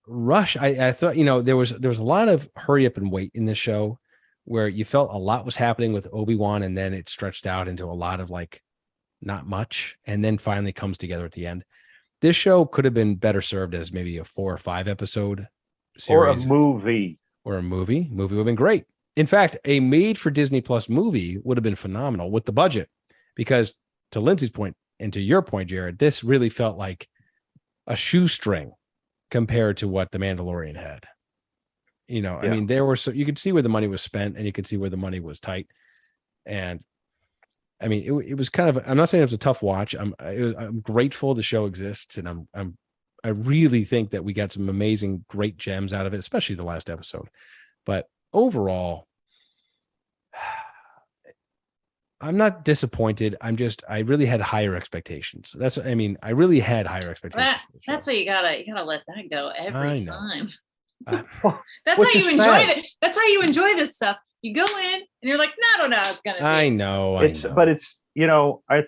rush. I thought, there was a lot of hurry up and wait in this show, where you felt a lot was happening with Obi-Wan, and then it stretched out into a lot of like not much, and then finally comes together at the end. This show could have been better served as maybe a 4 or 5 episode series. Or a movie. Movie would have been great. In fact, a made for Disney Plus movie would have been phenomenal with the budget, because to Lindsay's point and to your point, Jared, this really felt like a shoestring compared to what The Mandalorian had. I mean, you could see where the money was spent and you could see where the money was tight. And I mean, it was kind of, I'm not saying it was a tough watch. I'm grateful the show exists, and I really think that we got some amazing, great gems out of it, especially the last episode. But overall, I'm not disappointed. I really had higher expectations. I really had higher expectations. That's how you gotta let that go every time. That's how you enjoy this stuff. You go in and you're like, no, I don't know how it's gonna be. I know. But it's I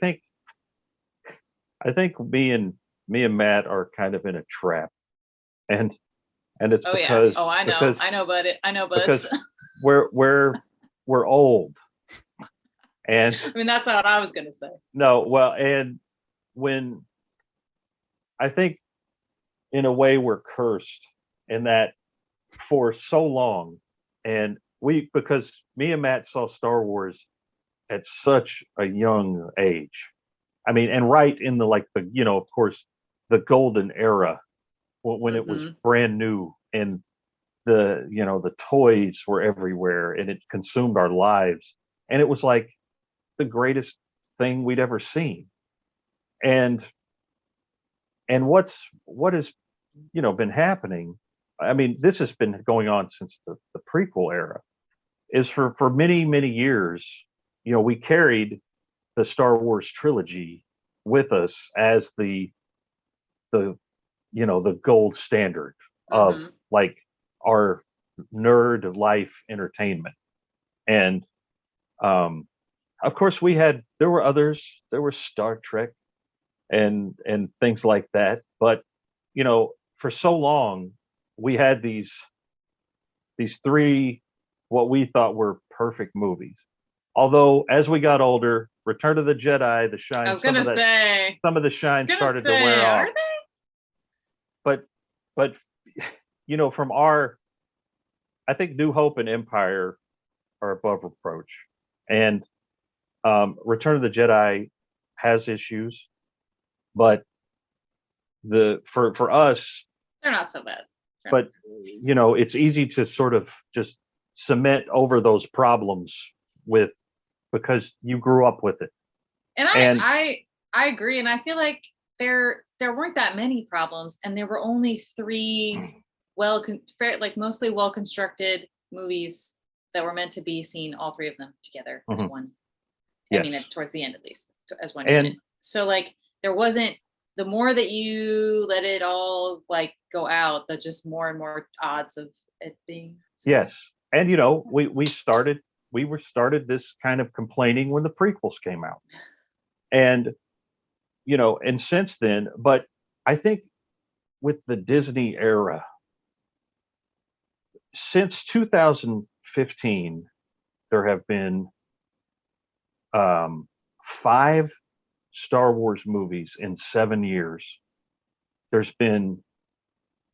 think me and Matt are kind of in a trap, and it's because I know, bud. Because we're old, and I mean that's what I was gonna say. No, well, and when I think in a way we're cursed in that for so long, and because me and Matt saw Star Wars at such a young age. I mean, and right in the of course, the golden era when it was brand new, and the toys were everywhere, and it consumed our lives, and it was like the greatest thing we'd ever seen. And what has been happening, I mean, this has been going on since the prequel era, is for many, many years, we carried the Star Wars trilogy with us as the gold standard of like our nerd life entertainment. And of course there were others, there were Star Trek and things like that, but for so long we had these 3 what we thought were perfect movies. Although as we got older, Return of the Jedi, the shine, some of the shine started to wear off. But from I think New Hope and Empire are above reproach, and Return of the Jedi has issues, but for us, they're not so bad. Sure. But it's easy to sort of just cement over those problems because you grew up with it. And I agree, and I feel like there weren't that many problems, and there were only 3 mostly well constructed movies that were meant to be seen, all 3 of them together as one. Yes. I mean, towards the end at least, as one unit. So there wasn't, the more that you let it all go out, the just more and more odds of it being. Yes. And we started this kind of complaining when the prequels came out, and and since then, but I think with the Disney era, since 2015, there have been 5 Star Wars movies in 7 years. There's been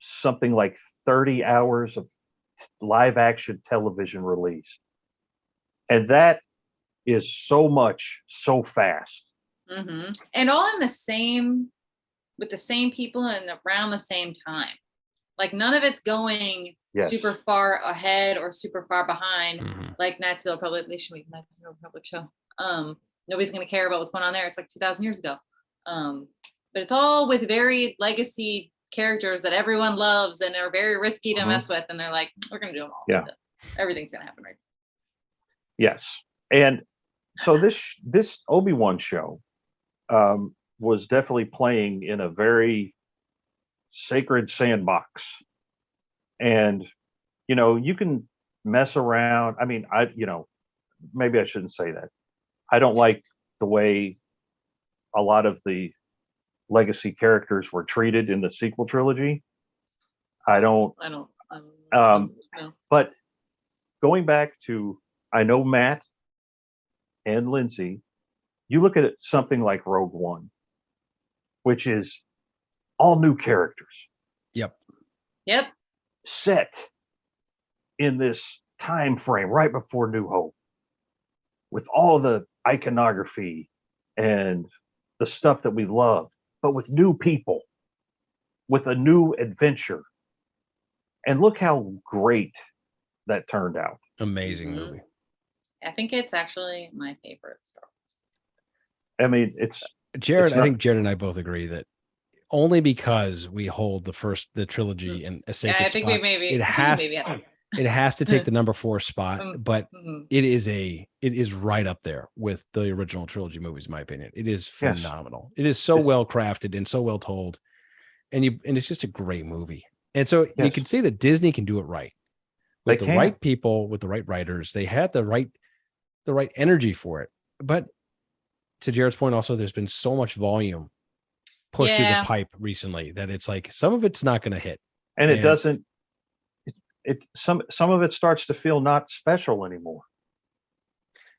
something like 30 hours of live action television released. And that is so much so fast. And all in the same, with the same people and around the same time. Like none of it's going super far ahead or super far behind. Like Knights of the Republic. They should make Knights of the Republic show. Nobody's going to care about what's going on there. It's like 2,000 years ago. But it's all with very legacy characters that everyone loves and are very risky to mess with. And they're like, we're going to do them all. Yeah. Everything's going to happen right. Yes. And so this Obi-Wan show was definitely playing in a very sacred sandbox. And, you know, you can mess around. I mean, maybe I shouldn't say that. I don't like the way a lot of the legacy characters were treated in the sequel trilogy. But going back to, I know Matt and Lindsay, you look at it, something like Rogue One, which is all new characters. Yep. Set in this time frame right before New Hope, with all the iconography and the stuff that we love, but with new people, with a new adventure. And look how great that turned out. Amazing movie. I think it's actually my favorite Star Wars. I mean, it's Jared. I think Jared and I both agree that only because we hold the trilogy in a sacred I think spot, we maybe it has to take the number 4 spot, but it is right up there with the original trilogy movies, in my opinion. It is phenomenal. It is so well crafted and so well told, and it's just a great movie. And so you can see that Disney can do it right with the right people, with the right writers. They had the right energy for it. But to Jared's point, also, there's been so much volume pushed through the pipe recently that it's like some of it's not going to hit, and it doesn't. Some of it starts to feel not special anymore.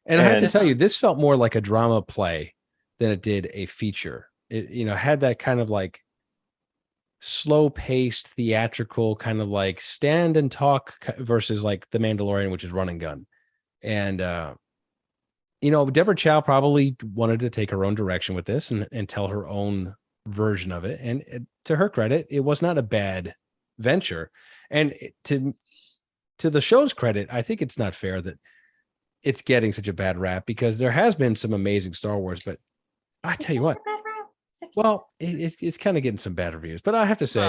And I have to tell you, this felt more like a drama play than it did a feature. It, had that kind of like slow-paced, theatrical kind of like stand and talk versus like The Mandalorian, which is run and gun. And Deborah Chow probably wanted to take her own direction with this and tell her own version of it. And to her credit, it was not a bad venture. And to the show's credit, I think it's not fair that it's getting such a bad rap, because there has been some amazing Star Wars, but I tell you what, well, it's kind of getting some bad reviews. But I have to say,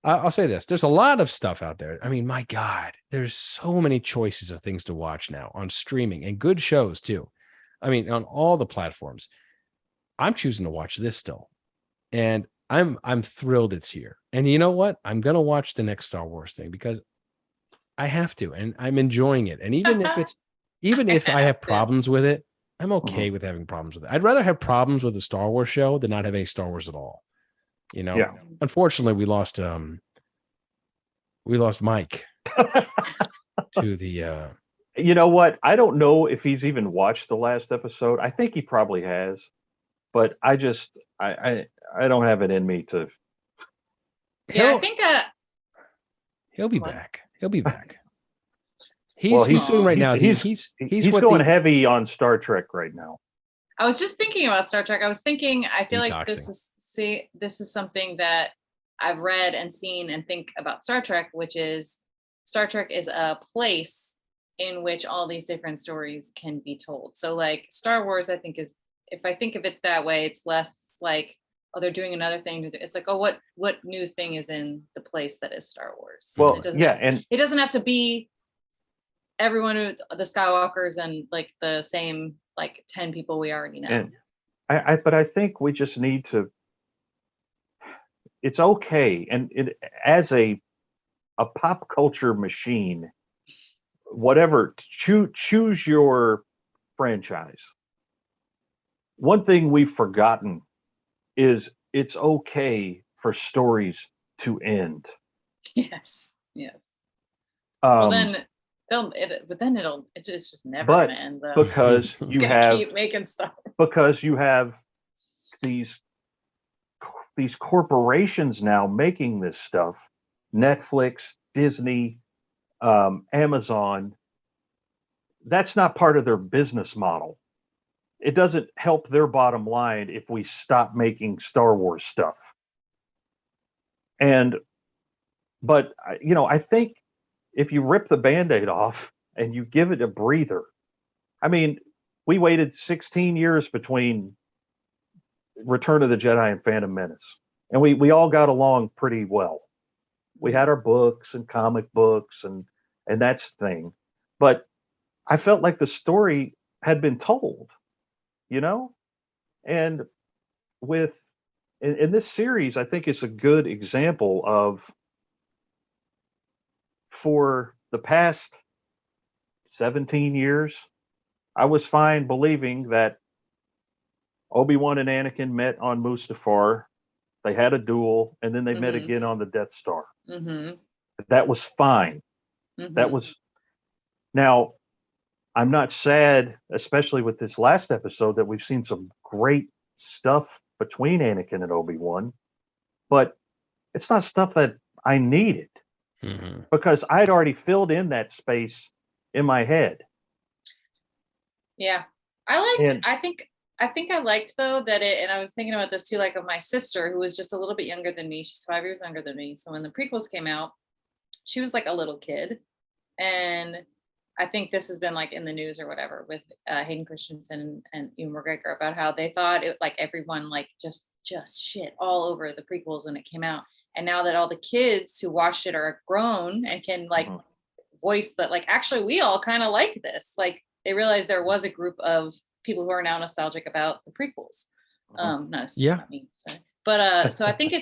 I'll say this: there's a lot of stuff out there. I mean, my God, there's so many choices of things to watch now on streaming, and good shows too. I mean, on all the platforms. I'm choosing to watch this still, and I'm thrilled it's here. And you know what? I'm gonna watch the next Star Wars thing because I have to, and I'm enjoying it. And even if I have problems with it, I'm okay with having problems with it. I'd rather have problems with a Star Wars show than not have any Star Wars at all. Unfortunately, we lost Mike to the. You know what? I don't know if he's even watched the last episode. I think he probably has, but I don't have it in me to. Yeah, I think he'll be back. He'll be back. He's doing right now. He's going heavy on Star Trek right now. I was just thinking about Star Trek. I feel like this is something that I've read and seen and think about Star Trek, which is Star Trek is a place in which all these different stories can be told. So like Star Wars, I think if I think of it that way, it's less like, oh, they're doing another thing. It's like, oh, what new thing is in the place that is Star Wars? Well, and it doesn't have to be everyone who the Skywalkers and like the same like 10 people we already know. But I think we just need to. It's okay, and as a pop culture machine, whatever, choose your franchise. One thing we've forgotten is it's okay for stories to end. Yes. It's just never gonna end though. Because you have keep making stuff. Because you have these corporations now making this stuff. Netflix, Disney, Amazon. That's not part of their business model. it doesn't help their bottom line if we stop making Star Wars stuff. But I think if you rip the Band-Aid off and you give it a breather, I mean, we waited 16 years between Return of the Jedi and Phantom Menace, and we all got along pretty well. We had our books and comic books and that's the thing, but I felt like the story had been told, and in this series, I think it's a good example of, for the past 17 years, I was fine believing that Obi-Wan and Anakin met on Mustafar. They had a duel, and then they met again on the Death Star. Mm-hmm. That was fine. Mm-hmm. That was. Now, I'm not sad, especially with this last episode, that we've seen some great stuff between Anakin and Obi-Wan, but it's not stuff that I needed because I'd already filled in that space in my head. Yeah, I think I liked though that and I was thinking about this too, like of my sister who was just a little bit younger than me. She's 5 years younger than me. So when the prequels came out, she was like a little kid, and I think this has been like in the news or whatever with Hayden Christensen and Ewan McGregor about how they thought it like everyone like just shit all over the prequels when it came out, and now that all the kids who watched it are grown and can like voice that like actually we all kind of like this, like they realized there was a group of people who are now nostalgic about the prequels. Not me, sorry. But so I think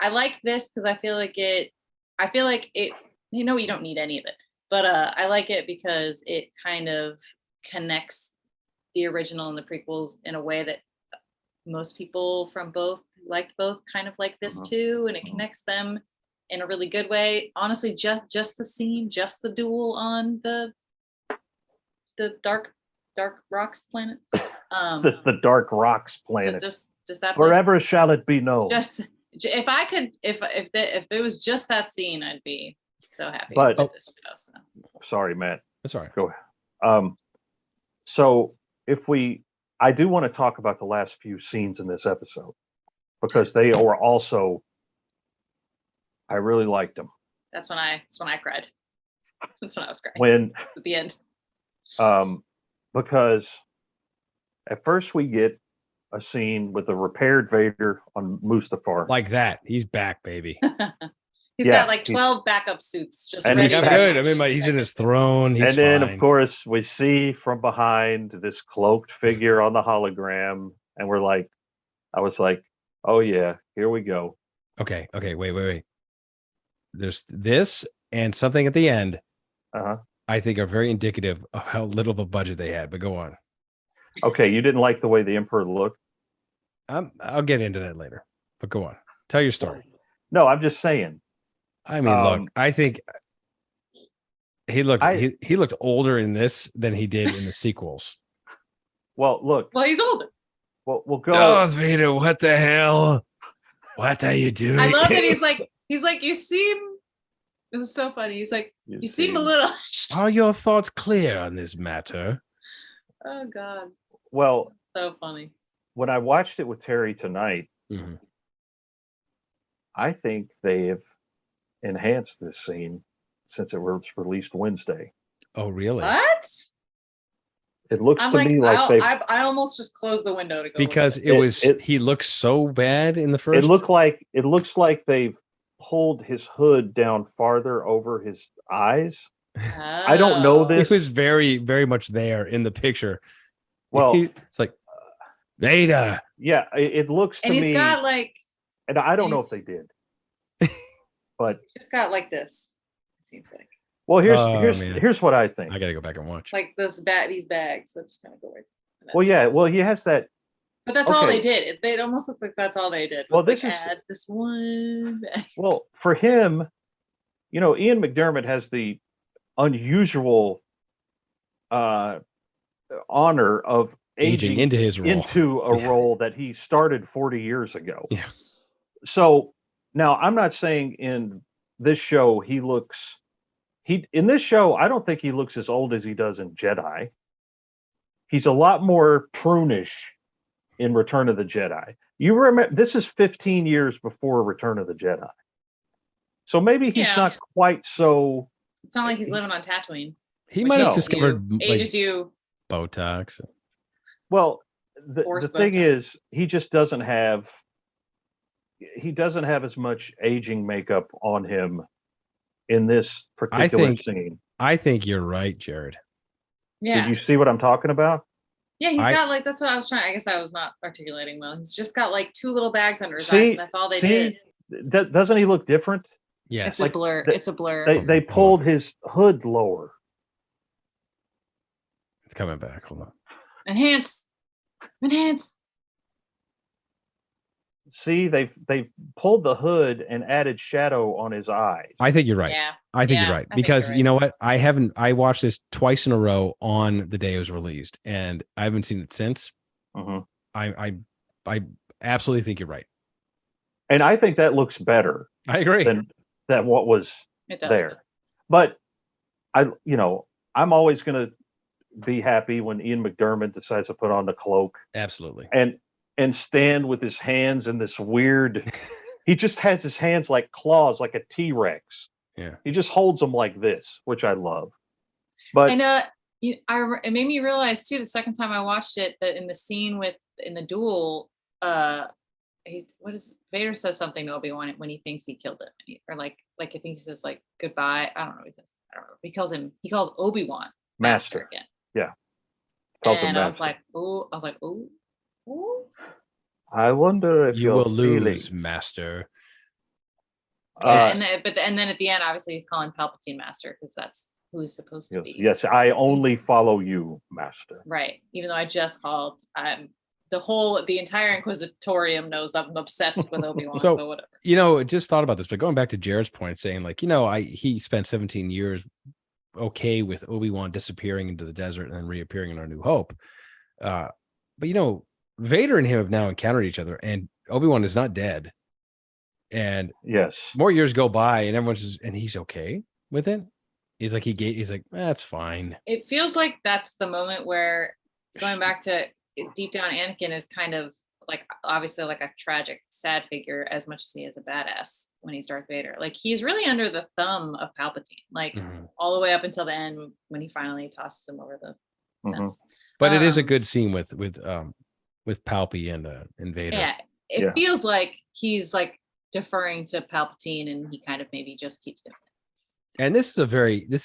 I like this because I feel like it you don't need any of it. But I like it because it kind of connects the original and the prequels in a way that most people from both kind of like this too, and it connects them in a really good way. Honestly, just the scene, just the duel on the dark rocks planet. The dark rocks planet. Just that forever place. Shall it be known. Just if I could, if it was just that scene, I'd be so happy but with this show. So. Sorry, Matt. That's all right. Go ahead. So I do want to talk about the last few scenes in this episode because they are also, I really liked them. That's when I cried. That's when I was crying. When at the end. Because at first we get a scene with a repaired Vader on Mustafar. Like that. He's back, baby. He's got like 12 backup suits just and ready. I'm good. I mean, he's in his throne. He's and then, fine. of course, we see from behind this cloaked figure on the hologram, and I was like, oh yeah, here we go. Okay, wait. There's this and something at the end. I think are very indicative of how little of a budget they had. But go on. Okay, you didn't like the way the Emperor looked? I'll get into that later. But go on. Tell your story. No, I'm just saying. I mean, look, I think he looked older in this than he did in the sequels. Well, look. Well, he's older. Well, we'll go. Darth Vader, what the hell? What are you doing? I love that he's like, you seem. It was so funny. He's like, you seem a little. Are your thoughts clear on this matter? Oh God. Well, so funny. When I watched it with Terry tonight, I think they have enhanced this scene since it was released Wednesday. Oh, really? What? It looks to me like I almost just closed the window to go because he looks so bad in the first. It looks like they've pulled his hood down farther over his eyes. I don't know this. It was very, very much there in the picture. Well, it's like Vader. Yeah, it looks to me. And he's got like. And I don't know if they did. But he's just got like this. It seems like. Well, here's what I think. I got to go back and watch. Like these bags that just kind of go right. Well, yeah. Well, he has that. But that's all they did. It almost looked like that's all they did. Well, this is add this one bag. Well, for him, Ian McDiarmid has the unusual honor of aging into his role. into a role that he started 40 years ago. Yeah. So now I'm not saying in this show in this show I don't think he looks as old as he does in Jedi. he's a lot more prunish in Return of the Jedi. You remember this is 15 years before Return of the Jedi. So maybe he's not quite so. It's not like he's living on Tatooine. He might have discovered ages you Botox. Well, the thing is, he just doesn't have. He doesn't have as much aging makeup on him in this particular scene. I think you're right, Jared. Yeah. Did you see what I'm talking about? Yeah, he's got like, that's what I was trying. I guess I was not articulating well. He's just got like 2 little bags under his eyes, and that's all they did. Doesn't he look different? Yes. It's a blur. It's a blur. They pulled his hood lower. It's coming back. Hold on. Enhance. See, they've pulled the hood and added shadow on his eyes. I think you're right. Yeah. I think you're right, because you know what? I watched this twice in a row on the day it was released, and I haven't seen it since. Mm-hmm. I absolutely think you're right. And I think that looks better. I agree. Than what was there. But I'm always going to be happy when Ian McDiarmid decides to put on the cloak. Absolutely. And stand with his hands in this weird. He just has his hands like claws, like a T-Rex. Yeah. He just holds them like this, which I love. But it made me realize too, the second time I watched it, that in the scene in the duel, Vader says something to Obi-Wan when he thinks he killed him, or like I think he says like goodbye. I don't know what he says. I don't know. He calls Obi-Wan Master again. Yeah. And I was like, oh. I wonder if you will lose, Master. And then at the end, obviously, he's calling Palpatine Master, because that's who he's supposed to be. Yes, I only follow you, Master. Right. Even though I just called, the entire Inquisitorium knows I'm obsessed with Obi-Wan, so, but whatever. Just thought about this, but going back to Jared's point, saying like, he spent 17 years okay with Obi-Wan disappearing into the desert and then reappearing in A New Hope. But Vader and him have now encountered each other, and Obi-Wan is not dead. And yes, more years go by, and and he's okay with it. He's like, that's fine. It feels like that's the moment where, going back to deep down, Anakin is kind of like, obviously like a tragic, sad figure as much as he is a badass when he's Darth Vader. Like, he's really under the thumb of Palpatine, like all the way up until the end when he finally tosses him over the fence. But it is a good scene with Palpy and Vader. Yeah, it feels like he's like deferring to Palpatine, and he kind of maybe just keeps doing it. And this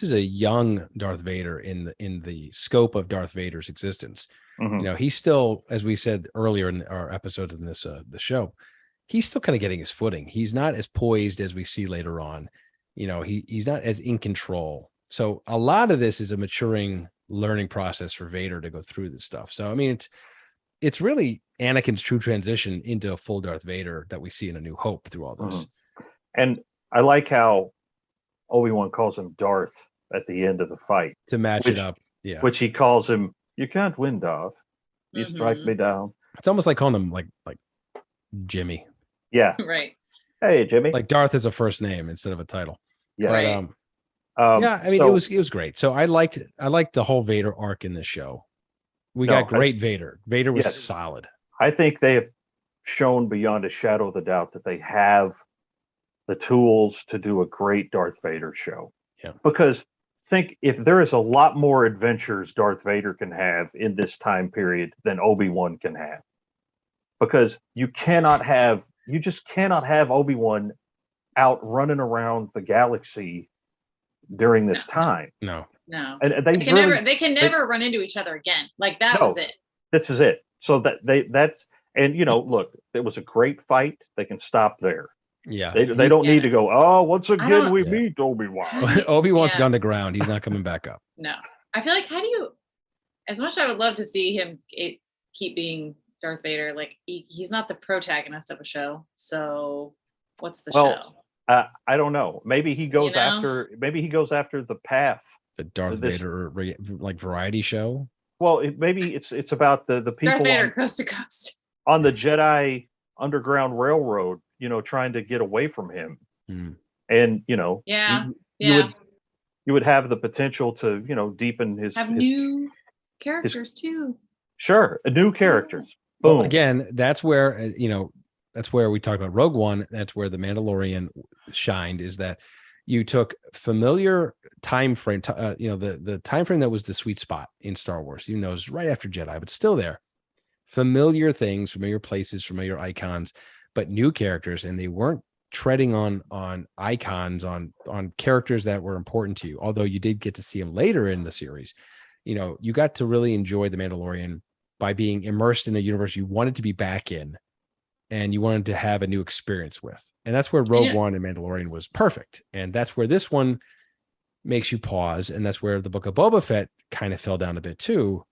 is a young Darth Vader in the scope of Darth Vader's existence. He's still, as we said earlier in our episodes in this the show, he's still kind of getting his footing. He's not as poised as we see later on. He's not as in control. So a lot of this is a maturing learning process for Vader to go through this stuff. So I mean, it's really Anakin's true transition into a full Darth Vader that we see in A New Hope through all this. And I like how Obi-Wan calls him Darth at the end of the fight to match it up. Yeah. Which he calls him, you can't win, Darth. You strike me down. It's almost like calling him like Jimmy. Yeah. Right. Hey, Jimmy. Like Darth is a first name instead of a title. Yeah. Right. I mean, it was great. So I liked the whole Vader arc in this show. We got great Vader. Vader was solid. I think they have shown beyond a shadow of a doubt that they have the tools to do a great Darth Vader show. Yeah. Because think if there is a lot more adventures Darth Vader can have in this time period than Obi-Wan can have. Because you just cannot have Obi-Wan out running around the galaxy during this time. No. And they can never run into each other again. Like that was it. This is it. So that's look, it was a great fight. They can stop there. Yeah. They don't need to go, once again we meet Obi-Wan. Obi-Wan's gone to ground. He's not coming back up. No. I feel like as much as I would love to see him keep being Darth Vader, like he's not the protagonist of a show. So what's the show? I don't know. Maybe he goes after the path. The Darth Vader like variety show. Well, maybe it's about the people Darth Vader coast to coast on the Jedi Underground Railroad, trying to get away from him. And you would have the potential to deepen his characters too. Sure, new characters. Boom. Well, again, that's where that's where we talked about Rogue One. That's where the Mandalorian shined. Is that you took familiar time frame, the time frame that was the sweet spot in Star Wars, even though it was right after Jedi, but still there. Familiar things, familiar places, familiar icons, but new characters, and they weren't treading on icons, on characters that were important to you. Although you did get to see them later in the series, you got to really enjoy the Mandalorian by being immersed in a universe you wanted to be back in, and you wanted to have a new experience with. And that's where Rogue One and Mandalorian was perfect. And that's where this one makes you pause. And that's where the Book of Boba Fett kind of fell down a bit too.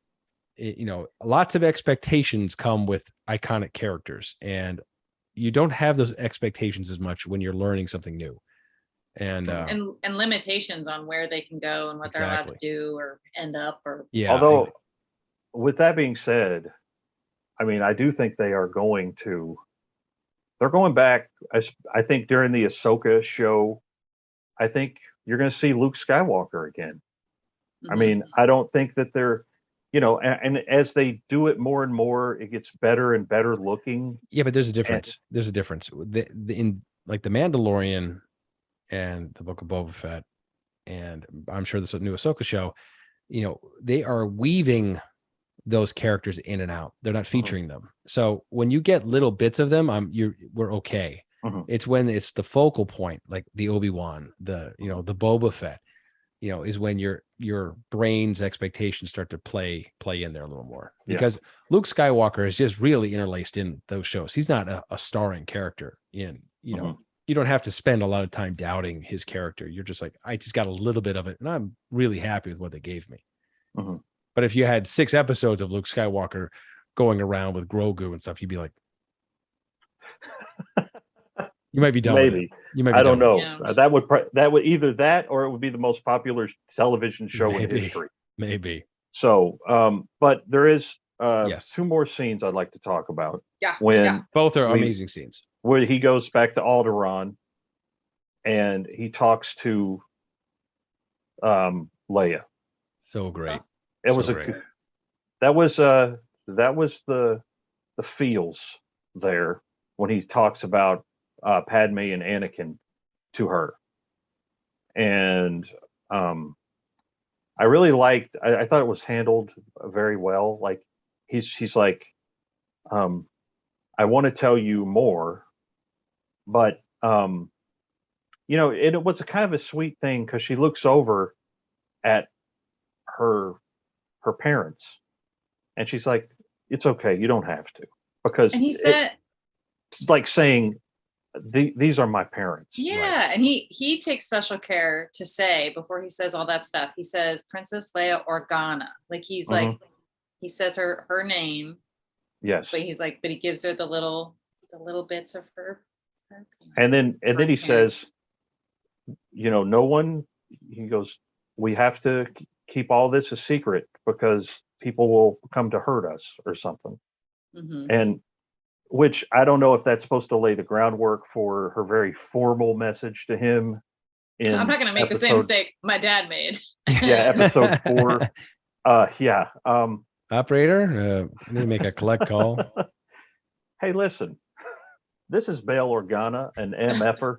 Lots of expectations come with iconic characters, and you don't have those expectations as much when you're learning something new. And limitations on where they can go and what they're allowed to do or end up or. Yeah. Although with that being said, I mean, I do think they're going back. I think during the Ahsoka show, I think you're going to see Luke Skywalker again. Mm-hmm. I mean, I don't think that they're, and as they do it more and more, it gets better and better looking. Yeah, but there's a difference. There's a difference. In like the Mandalorian and the Book of Boba Fett, and I'm sure this new Ahsoka show, they are weaving those characters in and out. They're not featuring them. So when you get little bits of them, we're okay. Mm-hmm. It's when it's the focal point, like the Obi-Wan, the Boba Fett, is when your brain's expectations start to play in there a little more, because Luke Skywalker is just really interlaced in those shows. He's not a starring character in, you don't have to spend a lot of time doubting his character. You're just like, I just got a little bit of it, and I'm really happy with what they gave me. Mm-hmm. But if you had 6 episodes of Luke Skywalker going around with Grogu and stuff, you'd be like, you might be done. Maybe. You might. I don't know. Yeah. That would either that, or it would be the most popular television show in history. Maybe. So, but there is 2 more scenes I'd like to talk about. Yeah. Both are amazing scenes. Where he goes back to Alderaan, and he talks to Leia. So great. It was that was the feels there when he talks about Padme and Anakin to her, and I really liked. I thought it was handled very well. Like he's like, I want to tell you more, but it was a kind of a sweet thing because she looks over at her parents, and she's like, it's okay, you don't have to, because and he said it's like saying these are my parents. Yeah. Right? And he takes special care to say, before he says all that stuff, he says Princess Leia Organa, like he's like, he says her name, yes, but he's like, but he gives her the little bits of her and then he says, no one, he goes, we have to keep all this a secret because people will come to hurt us or something. Mm-hmm. And which I don't know if that's supposed to lay the groundwork for her very formal message to him. I'm not going to make the same mistake my dad made. Yeah, episode 4. Operator, I need to make a collect call. Hey, listen, this is Bail Organa, an MFer.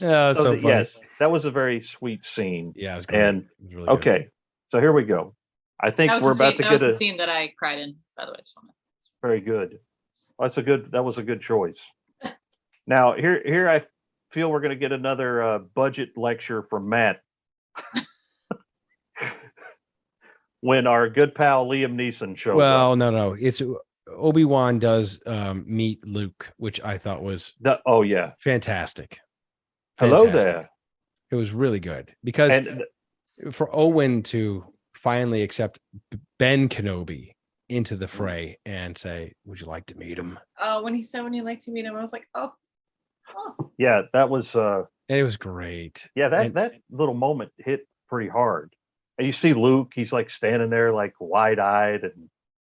Yes, that was a very sweet scene. Yeah, it was great. And it was really okay, good. So here we go. I think we're about to get a scene that I cried in, by the way. Very good. That was a good choice. Now here I feel we're going to get another budget lecture from Matt when our good pal Liam Neeson shows up. Well, no, it's Obi-Wan does meet Luke, which I thought was fantastic. Hello there. It was really good because for Owen to finally accept Ben Kenobi into the fray and say, would you like to meet him? Oh, when he said when he'd like to meet him, I was like, oh. Yeah, that was and it was great. Yeah, that little moment hit pretty hard. And you see Luke, he's like standing there like wide-eyed and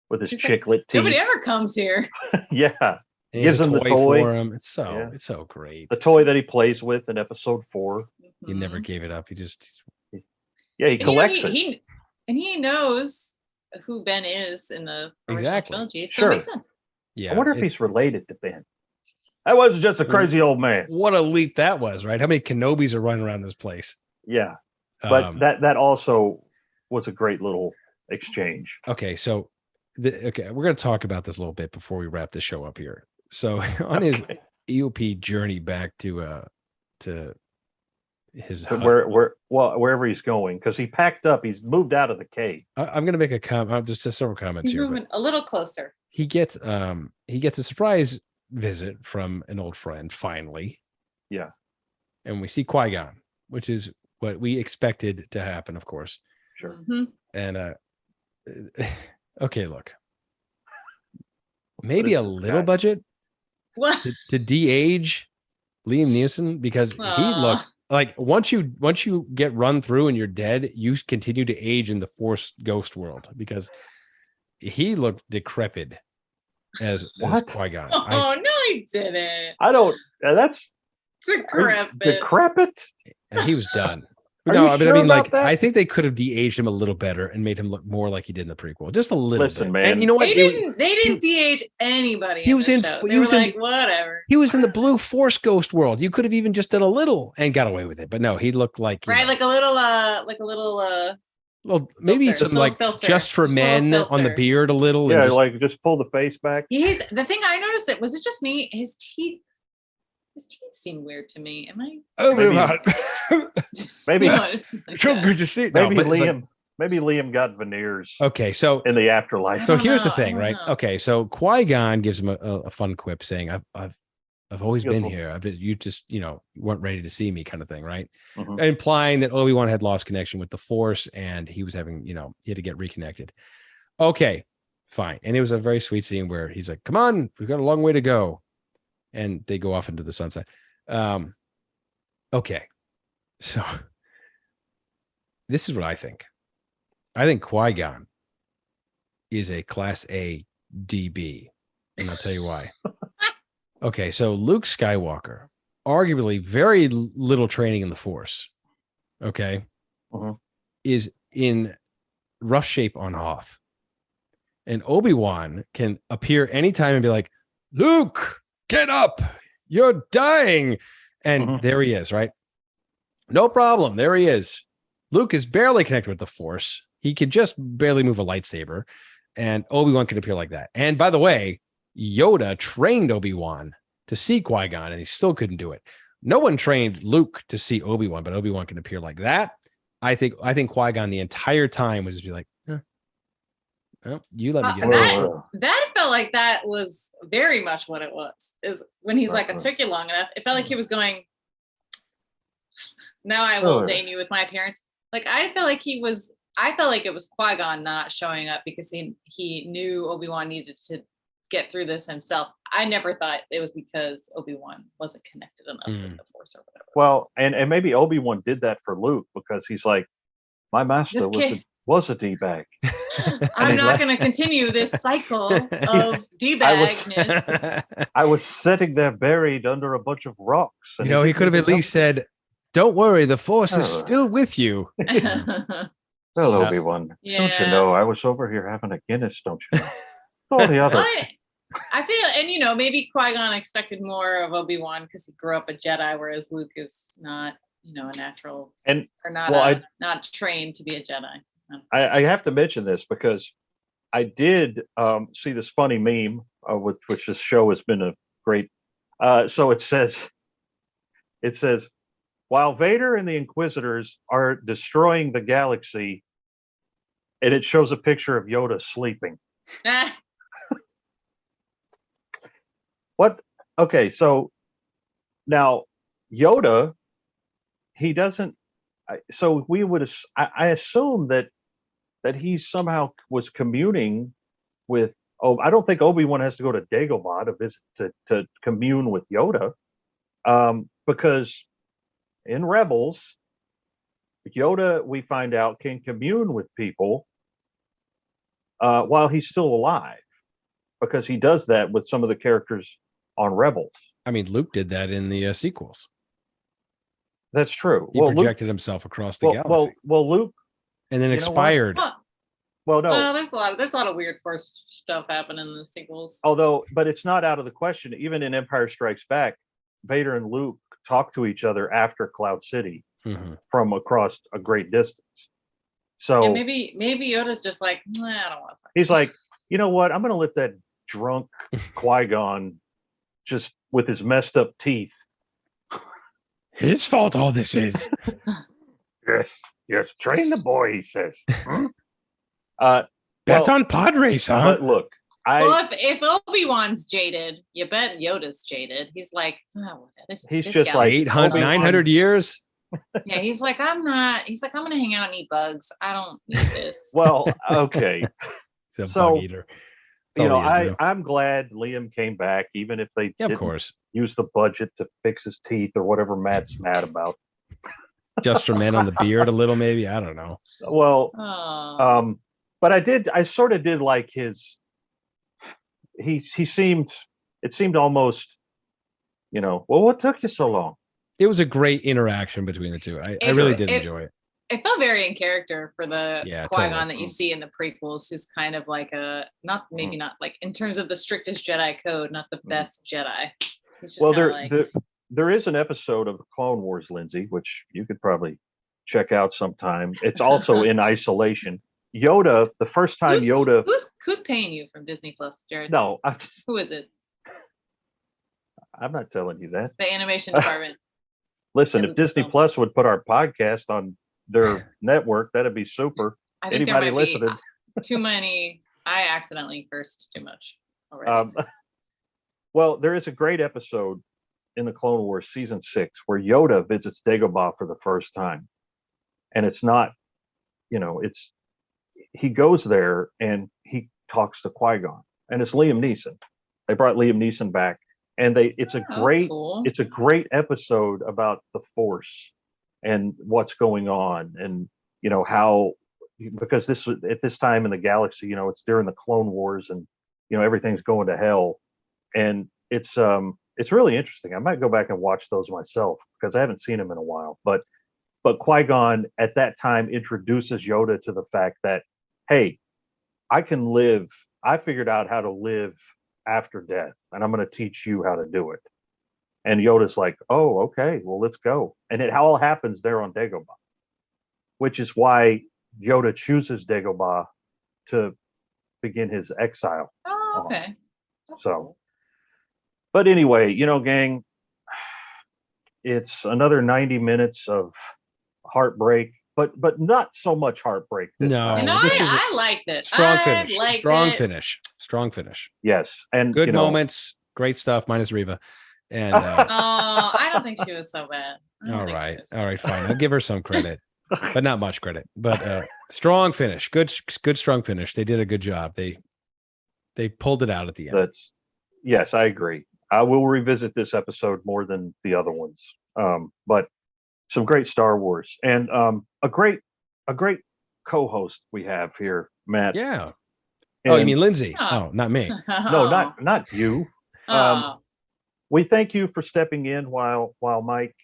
with his chiclet teeth. Nobody ever comes here. Yeah. Gives him the toy for him. It's so great. The toy that he plays with in episode 4. He never gave it up. He just Yeah, he collects it. He knows who Ben is in the original trilogy, so it makes sense. Yeah. I wonder if he's related to Ben. That wasn't just a crazy old man. What a leap that was, right? How many Kenobis are running around this place? Yeah. But that also was a great little exchange. Okay, so we're going to talk about this a little bit before we wrap the show up here. So on his EOP journey back to his wherever he's going, because he packed up, he's moved out of the cave. I'm going to make a comment. Just several comments he's here. Moving a little closer. He gets a surprise visit from an old friend finally. Yeah, and we see Qui-Gon, which is what we expected to happen, of course. Sure. Mm-hmm. And okay, look, maybe a little budget to de-age Liam Neeson, because he looked like once you get run through and you're dead, you continue to age in the Force ghost world, because he looked decrepit as Qui-Gon. Oh, no, he didn't. I don't. That's decrepit. Decrepit. And he was done. No, I mean, like, that? I think they could have de-aged him a little better and made him look more like he did in the prequel, just a little bit. Man. And you know what? They didn't de-age anybody. He was in. He was like, whatever. He was in the blue Force ghost world. You could have even just done a little and got away with it, but no, he looked like like a little. Well, maybe filter. some like filter. Just for men on the beard a little. Yeah, like just pull the face back. The thing I noticed, was it just me? His teeth seem weird to me. Am I? Oh, maybe. So good to see. Maybe Liam. Maybe Liam got veneers. Okay, so in the afterlife. So here's the thing, right? Okay, so Qui-Gon gives him a fun quip saying, "I've always been here. You just weren't ready to see me," kind of thing, right? Mm-hmm. Implying that Obi-Wan had lost connection with the Force and he was having, he had to get reconnected. Okay, fine. And it was a very sweet scene where he's like, "Come on, we've got a long way to go," and they go off into the sunset. Okay, so this is what I think. I think Qui-Gon is a Class A DB, and I'll tell you why. Okay, so Luke Skywalker, arguably very little training in the Force, okay, is in rough shape on Hoth. And Obi-Wan can appear anytime and be like, "Luke, get up, you're dying." And there he is, right? No problem, there he is. Luke is barely connected with the Force. He could just barely move a lightsaber, and Obi-Wan could appear like that. And by the way, Yoda trained Obi-Wan to see Qui-Gon, and he still couldn't do it. No one trained Luke to see Obi-Wan, but Obi-Wan can appear like that. I think Qui-Gon the entire time was just be like, "Oh, you let me get that felt like that was very much what it was. Is when he's like, "It took you long enough." It felt like he was going, "Now I will ordain you with my appearance." Like I felt like it was Qui-Gon not showing up because he knew Obi-Wan needed to get through this himself. I never thought it was because Obi-Wan wasn't connected enough with the Force or whatever. Well, and maybe Obi-Wan did that for Luke because he's like, my master was a D-bag. I'm not going to continue this cycle of D-bagness. I was sitting there buried under a bunch of rocks. He could have at least said, "Don't worry, the Force is still with you." Well, Obi-Wan, don't you know I was over here having a Guinness, don't you know? All the other. I feel, and maybe Qui-Gon expected more of Obi-Wan because he grew up a Jedi, whereas Luke is not, a natural not trained to be a Jedi. I have to mention this because I did see this funny meme with which this show has been a great. So it says, while Vader and the Inquisitors are destroying the galaxy, and it shows a picture of Yoda sleeping. What? Okay, so now Yoda, he doesn't. So we would. I assume that he somehow was communing with. Oh, I don't think Obi-Wan has to go to Dagobah to visit to commune with Yoda, because in Rebels, Yoda, we find out, can commune with people while he's still alive, because he does that with some of the characters on Rebels. I mean, Luke did that in the sequels. That's true. He projected himself across the galaxy. Well, Luke and then You know what? expired. Well, no. Well, there's a lot of weird Force stuff happening in the sequels. But it's not out of the question. Even in Empire Strikes Back, Vader and Luke talk to each other after Cloud City from across a great distance. So yeah, maybe Yoda's just like, nah, I don't want to talk. He's like, you know what? I'm going to let that drunk Qui-Gon just with his messed up teeth. His fault all this is. Yes, train the boy, he says. Bet on pod race, huh? But look, if Obi-Wan's jaded, you bet Yoda's jaded. He's like, oh, he's just like 800, 900 years. Yeah, he's like, I'm gonna hang out and eat bugs. I don't need this. Well, okay. Bug eater. I'm glad Liam came back, even if they of course use the budget to fix his teeth or whatever Matt's mad about. Just for men on the beard a little, maybe. I don't know. Well, but I sort of did like his. It seemed almost, well, what took you so long? It was a great interaction between the two. I really did enjoy it. It felt very in character for the Qui-Gon totally. that you see in the prequels, who's kind of like not like in terms of the strictest Jedi code, not the best Jedi. He's just there is an episode of the Clone Wars, Lindsay, which you could probably check out sometime. It's also in isolation. Yoda, the first time who's paying you from Disney Plus, Jared? No, who is it? I'm not telling you that. The animation department. Listen, if Disney Plus would put our podcast on their network, that'd be super. I think anybody listening? Too many. I accidentally cursed too much already. Well, there is a great episode in the Clone Wars season 6 where Yoda visits Dagobah for the first time, and it's not, he goes there and he talks to Qui-Gon, and it's Liam Neeson. They brought Liam Neeson back, and it's a great episode about the Force and what's going on, and how, because at this time in the galaxy, it's during the Clone Wars, and everything's going to hell, and it's really interesting. I might go back and watch those myself because I haven't seen them in a while. But Qui-Gon at that time introduces Yoda to the fact that, hey, I figured out how to live after death, and I'm going to teach you how to do it. And Yoda's like, oh, okay, well, let's go. And it all happens there on Dagobah, which is why Yoda chooses Dagobah to begin his exile. Oh, okay. That's cool. But anyway, gang, it's another 90 minutes of heartbreak, but not so much heartbreak this time. I liked it. Strong finish. Yes, and good moments, great stuff. Minus Reva, and I don't think she was so bad. All right, fine. I'll give her some credit, but not much credit. But strong finish, good, strong finish. They did a good job. They pulled it out at the end. Yes, I agree. I will revisit this episode more than the other ones. But some great Star Wars, and a great co-host we have here, Matt. Yeah. And, you mean Lindsay? Oh, not me. No, not you. We thank you for stepping in while Mike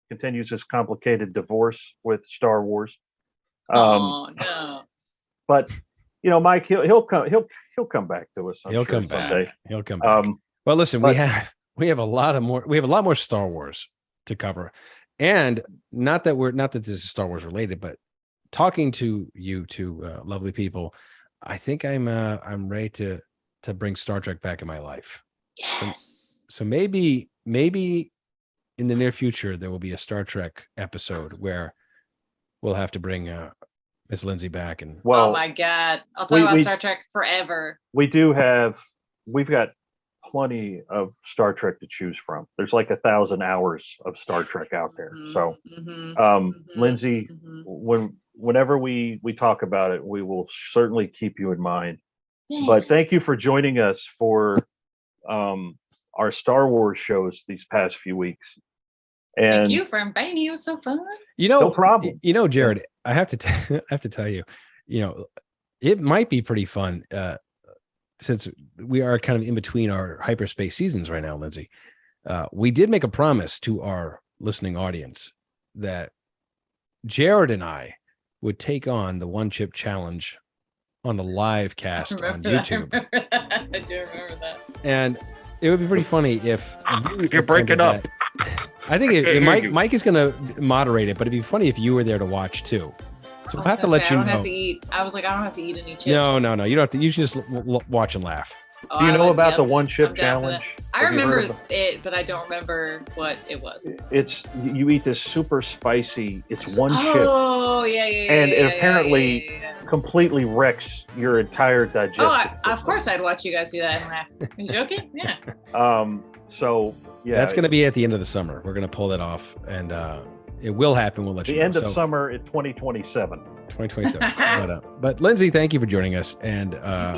continues his complicated divorce with Star Wars. No. But Mike, he'll come back to us. He'll come back. Well, listen, we have a lot more Star Wars to cover, and not that this is Star Wars related, but talking to you two lovely people, I think I'm ready to bring Star Trek back in my life. Yes. So maybe in the near future there will be a Star Trek episode where we'll have to bring Miss Lindsay back. And oh my God, I'll talk about Star Trek forever. We've got plenty of Star Trek to choose from. There's like 1,000 hours of Star Trek out there. So, Lindsay, whenever we talk about it, we will certainly keep you in mind. Thanks. But thank you for joining us for our Star Wars shows these past few weeks. And thank you for inviting me. It was so fun. No problem. Jared, I have to tell you, it might be pretty fun. Since we are kind of in between our hyperspace seasons right now, Lindsay, we did make a promise to our listening audience that Jared and I would take on the One Chip Challenge on a live cast on I YouTube. I do remember that. And it would be pretty funny if You're breaking attended up. that. I think can't hear you. Mike is going to moderate it, but it'd be funny if you were there to watch too. So we'll have to let you know. I don't have to eat. I was like, I don't have to eat any chips. No. You don't have to. You should just watch and laugh. Oh, Do you I know would- about yep, the One Chip I'm down for Challenge? that. I Have you heard remember of it, but I don't remember what it was. It's you eat this super spicy. It's one chip, Oh, yeah. And it apparently- yeah. completely wrecks your entire digestive. Oh, of system. course I'd watch you guys do that and laugh. Are you joking? Yeah. So yeah, That's going to be at the end of the summer. We're going to pull that off, and it will happen. We'll let you the know. end of So, summer in 2027. 2027. but Lindsay, thank you for joining us, and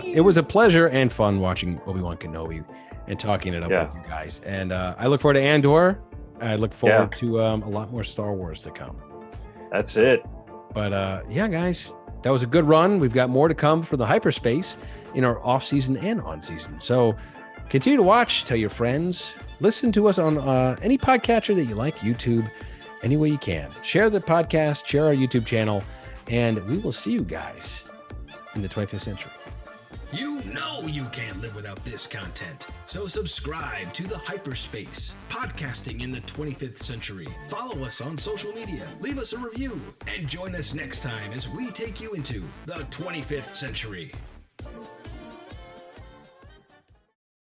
it was a pleasure and fun watching Obi-Wan Kenobi and talking it up Yeah. with you guys. And I look forward to Andor. I look forward to a lot more Star Wars to come. That's it. But yeah, guys, that was a good run. We've got more to come for the hyperspace in our off season and on season. So continue to watch, tell your friends, listen to us on any podcatcher that you like, YouTube, any way you can. Share the podcast, share our YouTube channel, and we will see you guys in the 25th century. You know you can't live without this content. So subscribe to The Hyperspace, podcasting in the 25th century. Follow us on social media, leave us a review, and join us next time as we take you into the 25th century.